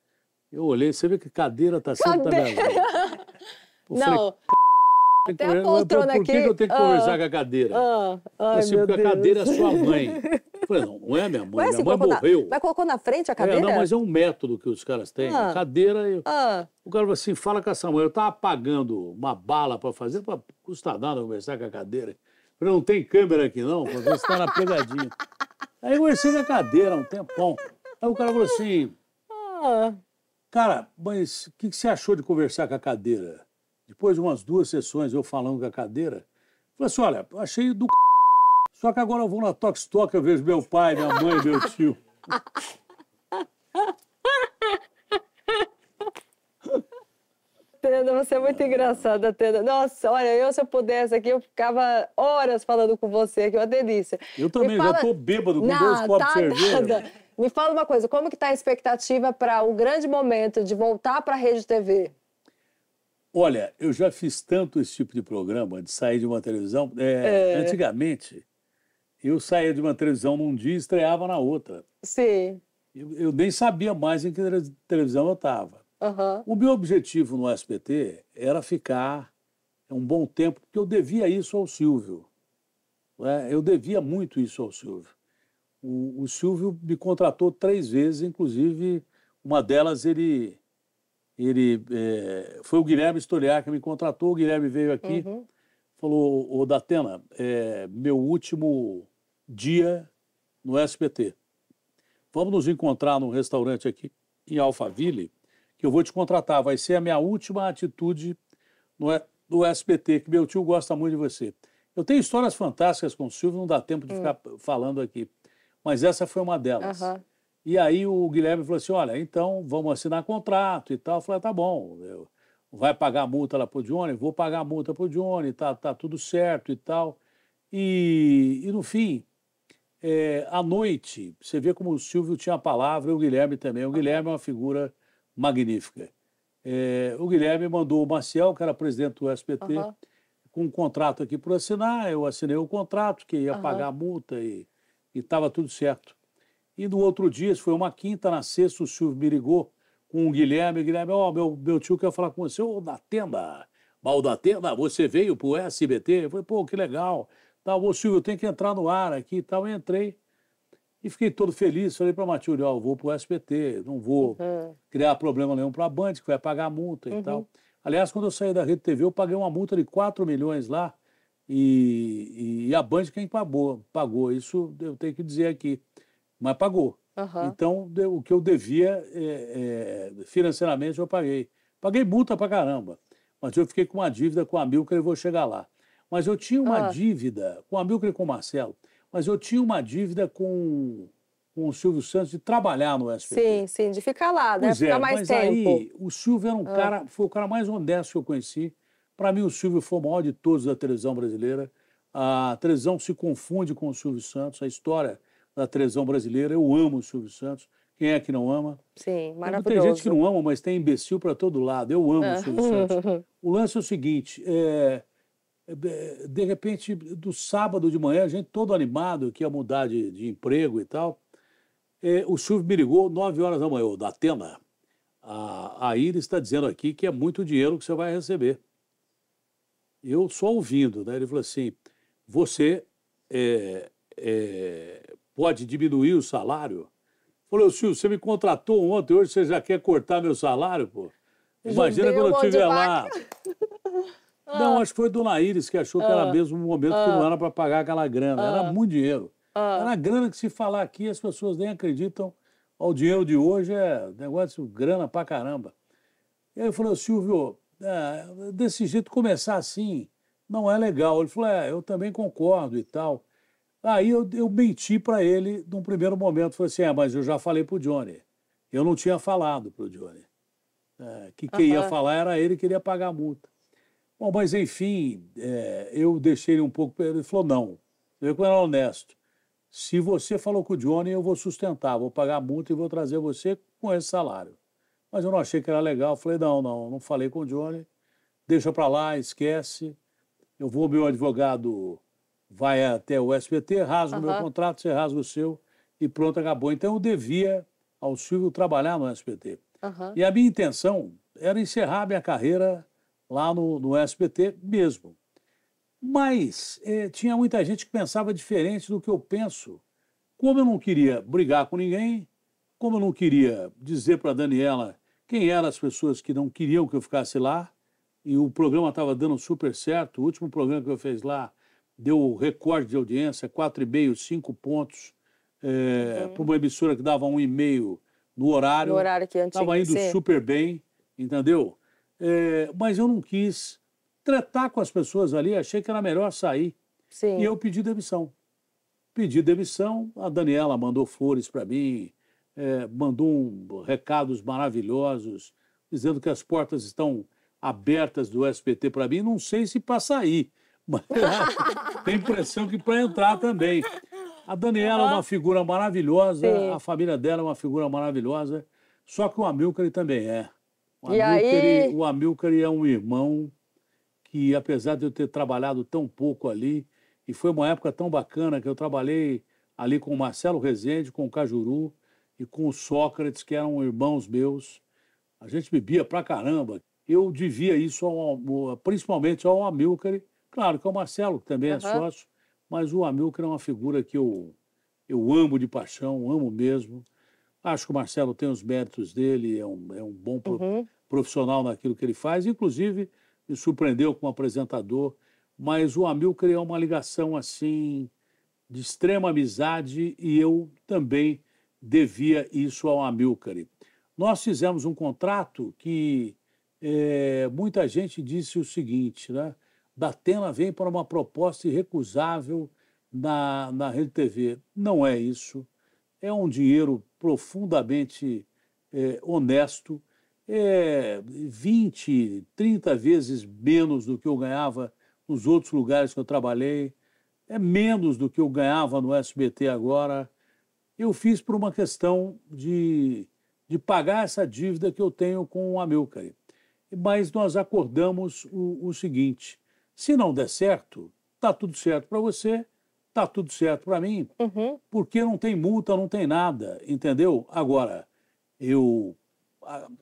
Eu olhei, você vê que cadeira tá sempre... Não, Até a poltrona por que aqui. eu tenho que conversar com a cadeira? Ai, Assim, meu porque Deus. a cadeira é sua mãe. Eu falei, não é minha mãe, Ué, minha você mãe colocou morreu. Mas colocou na frente a cadeira? Não, mas é um método que os caras têm. Ah. Cadeira, Ah, o cara falou assim, fala com essa mãe. Eu estava pagando uma bala para fazer, para custar nada conversar com a cadeira. Eu falei, não tem câmera aqui não, para ver se está na pegadinha. Aí eu conversei com a cadeira há um tempão. Aí o cara falou assim, cara, mas o que você achou de conversar com a cadeira? Depois de umas 2 sessões eu falando com a cadeira, eu falei assim, olha, achei do só que agora eu vou na Tox Tok, eu vejo meu pai, minha mãe, meu tio. Tenda, você é muito engraçada, Tenda. Nossa, olha, se eu pudesse aqui, eu ficava horas falando com você, que é uma delícia. Eu também, já tô bêbado com 2 copos de cerveja. Nada. Me fala uma coisa, como que tá a expectativa para o grande momento de voltar para a Rede TV? Olha, eu já fiz tanto esse tipo de programa, de sair de uma televisão. Antigamente, eu saía de uma televisão num dia e estreava na outra. Sim. Eu nem sabia mais em que televisão eu estava. Uhum. O meu objetivo no SBT era ficar um bom tempo, porque eu devia isso ao Silvio. Né? Eu devia muito isso ao Silvio. O Silvio me contratou 3 vezes, inclusive uma delas foi o Guilherme Stoliar que me contratou. O Guilherme veio aqui, falou, ô Datena, meu último dia no SBT. Vamos nos encontrar num restaurante aqui em Alphaville, que eu vou te contratar. Vai ser a minha última atitude no SBT, que meu tio gosta muito de você. Eu tenho histórias fantásticas com o Silvio, não dá tempo de ficar falando aqui. Mas essa foi uma delas. E aí o Guilherme falou assim, olha, então vamos assinar contrato e tal. Eu falei, tá bom, vai pagar a multa lá pro Johnny? Vou pagar a multa pro Johnny, tá tudo certo e tal. E no fim, à noite, você vê como o Silvio tinha a palavra e o Guilherme também. O Guilherme é uma figura magnífica. O Guilherme mandou o Maciel, que era presidente do SBT, com um contrato aqui para assinar. Eu assinei o contrato, que ia pagar a multa e estava tudo certo. E no outro dia, isso foi uma quinta, na sexta, o Silvio me ligou com o Guilherme. Guilherme, meu tio quer falar com você. Ô, Datena, Datena, você veio para o SBT? Eu falei, pô, que legal. Ô, Silvio, eu tenho que entrar no ar aqui e tal. Eu entrei e fiquei todo feliz. Falei para a Matilde, eu vou para o SBT, não vou criar problema nenhum para a Band, que vai pagar a multa e tal. Aliás, quando eu saí da Rede TV, eu paguei uma multa de 4 milhões lá e a Band quem pagou. Isso eu tenho que dizer aqui. Mas pagou. Então, o que eu devia financeiramente eu paguei. Paguei multa pra caramba. Mas eu fiquei com uma dívida com a Amilcar e vou chegar lá. Mas eu tinha uma dívida com a Amilcar e com o Marcelo, mas eu tinha uma dívida com o Silvio Santos de trabalhar no SBT. Sim, de ficar lá, né? Pois Ficar mais mas tempo. aí o Silvio era um cara, foi o cara mais honesto que eu conheci. Para mim, o Silvio foi o maior de todos da televisão brasileira. A televisão se confunde com o Silvio Santos, a história da televisão brasileira. Eu amo o Silvio Santos. Quem é que não ama? Sim, maravilhoso. Tem gente que não ama, mas tem imbecil para todo lado. Eu amo o Silvio Santos. O lance é o seguinte, de repente, do sábado de manhã, a gente todo animado que ia mudar de emprego e tal, o Silvio me ligou 9 horas da manhã. Datena, a Iris está dizendo aqui que é muito dinheiro que você vai receber. Eu só ouvindo, né? Ele falou assim, você pode diminuir o salário? Eu falei, Silvio, você me contratou ontem, hoje você já quer cortar meu salário, pô? Imagina quando eu estiver lá. Não, acho que foi Dona Iris que achou que era mesmo um momento que não era para pagar aquela grana. Era muito dinheiro. Era grana que, se falar aqui, as pessoas nem acreditam. O dinheiro de hoje é negócio de grana pra caramba. E aí eu falei, Silvio, desse jeito começar assim não é legal. Ele falou, eu também concordo e tal. Aí eu menti para ele num primeiro momento. Falei assim, mas eu já falei pro Johnny. Eu não tinha falado pro Johnny. Que quem ia falar era ele que queria pagar a multa. Bom, mas enfim, eu deixei ele um pouco... Ele falou, não. Eu era honesto. Se você falou com o Johnny, eu vou sustentar. Vou pagar a multa e vou trazer você com esse salário. Mas eu não achei que era legal. Eu falei, não falei com o Johnny. Deixa para lá, esquece. Meu advogado vai até o SBT, rasga o meu contrato, você rasga o seu e pronto, acabou. Então eu devia ao Silvio trabalhar no SBT. E a minha intenção era encerrar a minha carreira lá no SBT mesmo. Mas tinha muita gente que pensava diferente do que eu penso. Como eu não queria brigar com ninguém, como eu não queria dizer para a Daniela quem eram as pessoas que não queriam que eu ficasse lá, e o programa estava dando super certo, o último programa que eu fiz lá deu recorde de audiência, 4,5, 5 pontos, para uma emissora que dava 1,5 no horário. No horário que antes estava indo super bem, entendeu? Mas eu não quis tratar com as pessoas ali, achei que era melhor sair. Sim. E eu pedi demissão. Pedi demissão, a Daniela mandou flores para mim, mandou recados maravilhosos, dizendo que as portas estão abertas do SBT para mim, não sei se para sair, mas tem impressão que para entrar também. A Daniela é uma figura maravilhosa, Sim. a família dela é uma figura maravilhosa, só que o Amilcar também é. O Amilcar é um irmão que, apesar de eu ter trabalhado tão pouco ali, e foi uma época tão bacana que eu trabalhei ali com o Marcelo Rezende, com o Cajuru e com o Sócrates, que eram irmãos meus. A gente bebia pra caramba. Eu devia isso principalmente ao Amilcar. Claro que ao Marcelo, que também é sócio, mas o Amilcar é uma figura que eu amo de paixão, amo mesmo. Acho que o Marcelo tem os méritos dele, é um bom profissional naquilo que ele faz. Inclusive, me surpreendeu como apresentador. Mas o Amilcar é uma ligação assim de extrema amizade e eu também devia isso ao Amilcar. Nós fizemos um contrato que muita gente disse o seguinte, né? Datena vem para uma proposta irrecusável na Rede TV. Não é isso. É um dinheiro profundamente honesto. 20, 30 vezes menos do que eu ganhava nos outros lugares que eu trabalhei, é menos do que eu ganhava no SBT agora. Eu fiz por uma questão de pagar essa dívida que eu tenho com o Amilcar. Mas nós acordamos o seguinte, se não der certo, está tudo certo para você, está tudo certo para mim, porque não tem multa, não tem nada, entendeu? Agora, eu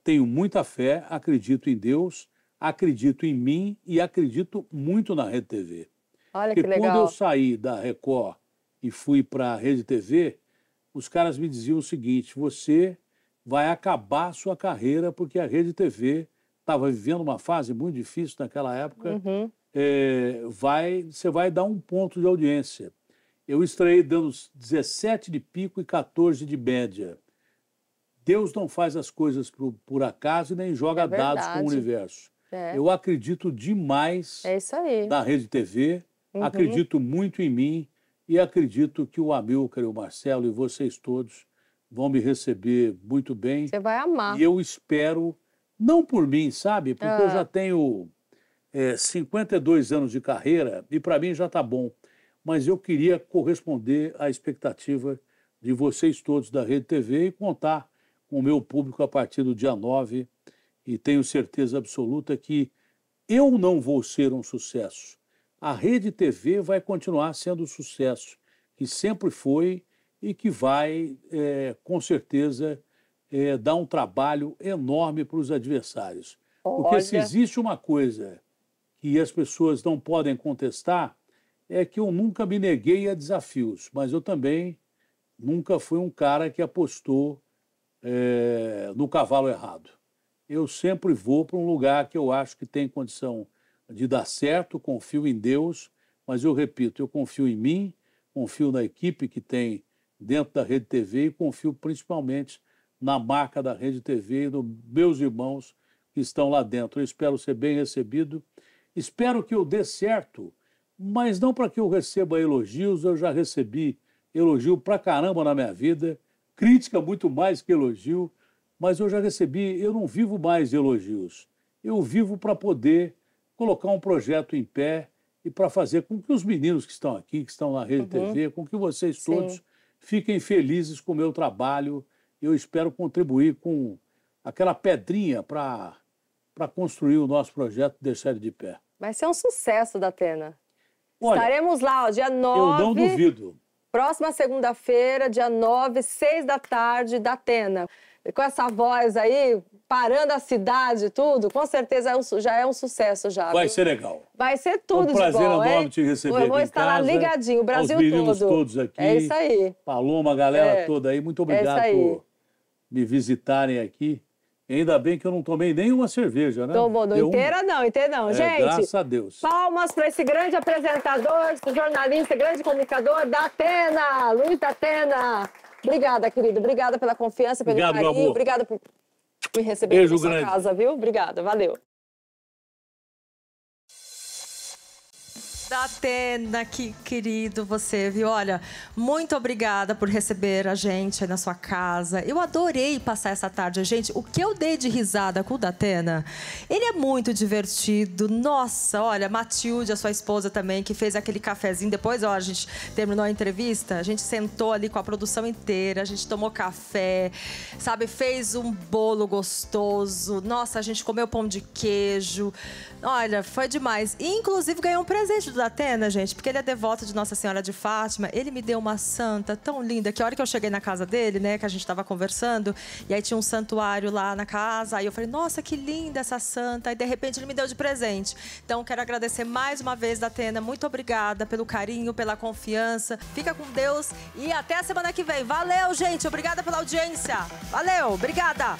tenho muita fé, acredito em Deus, acredito em mim e acredito muito na Rede TV. Olha porque que legal. Quando eu saí da Record e fui para a Rede TV, os caras me diziam o seguinte, você vai acabar a sua carreira porque a Rede TV estava vivendo uma fase muito difícil naquela época, você vai dar um ponto de audiência. Eu estreiei dando 17 de pico e 14 de média. Deus não faz as coisas por acaso e nem joga dados com o universo. Eu acredito demais na Rede TV, acredito muito em mim e acredito que o Amilcar, o Marcelo e vocês todos vão me receber muito bem. Você vai amar. E eu espero, não por mim, sabe? Porque eu já tenho 52 anos de carreira e para mim já está bom. Mas eu queria corresponder à expectativa de vocês todos da Rede TV e contar com o meu público a partir do dia 9 e tenho certeza absoluta que eu não vou ser um sucesso. A Rede TV vai continuar sendo um sucesso, que sempre foi e que vai, com certeza, dar um trabalho enorme para os adversários. Porque se existe uma coisa que as pessoas não podem contestar, é que eu nunca me neguei a desafios, mas eu também nunca fui um cara que apostou no cavalo errado. Eu sempre vou para um lugar que eu acho que tem condição de dar certo, confio em Deus, mas eu repito, eu confio em mim, confio na equipe que tem dentro da Rede TV e confio principalmente na marca da Rede TV e nos meus irmãos que estão lá dentro. Eu espero ser bem recebido, espero que eu dê certo, mas não para que eu receba elogios, eu já recebi elogio pra caramba na minha vida, crítica muito mais que elogio, mas eu já recebi, eu não vivo mais de elogios, eu vivo para poder colocar um projeto em pé e para fazer com que os meninos que estão aqui, que estão na Rede TV, com que vocês todos fiquem felizes com o meu trabalho. Eu espero contribuir com aquela pedrinha para construir o nosso projeto e deixar ele de pé. Vai ser um sucesso, Datena. Olha, estaremos lá, ó, dia 9. Eu não duvido. Próxima segunda-feira, dia 9, 6 da tarde, Datena. com essa voz aí, parando a cidade, tudo, com certeza já é um sucesso já. Vai viu? ser legal. Vai ser tudo de bom, prazer enorme hein? te receber Eu vou aqui em estar lá casa, ligadinho, o Brasil aos meninos todo. todos aqui. É isso aí. Paloma, a galera toda aí, muito obrigado aí. por me visitarem aqui. Ainda bem que eu não tomei nenhuma cerveja, né? Tomou, não inteira não, gente. Graças a Deus. Palmas para esse grande apresentador, esse jornalista, grande comunicador, Datena, Luiz Datena. Obrigada, querido. Obrigada pela confiança, pelo carinho. Obrigada por me receber na sua casa, viu? Obrigada, valeu. Datena, que querido você, viu? Olha, muito obrigada por receber a gente aí na sua casa. Eu adorei passar essa tarde, gente. O que eu dei de risada com o Datena, ele é muito divertido. Nossa, olha, Matilde, a sua esposa também, que fez aquele cafezinho. Depois, ó, a gente terminou a entrevista, a gente sentou ali com a produção inteira, a gente tomou café, sabe? Fez um bolo gostoso. Nossa, a gente comeu pão de queijo. Olha, foi demais. E, inclusive, ganhou um presente do Datena, gente, porque ele é devoto de Nossa Senhora de Fátima. Ele me deu uma santa tão linda que a hora que eu cheguei na casa dele, né, que a gente tava conversando, e aí tinha um santuário lá na casa, aí eu falei, nossa, que linda essa santa. E, de repente, ele me deu de presente. Então, quero agradecer mais uma vez, Datena. Muito obrigada pelo carinho, pela confiança. Fica com Deus e até a semana que vem. Valeu, gente. Obrigada pela audiência. Valeu. Obrigada.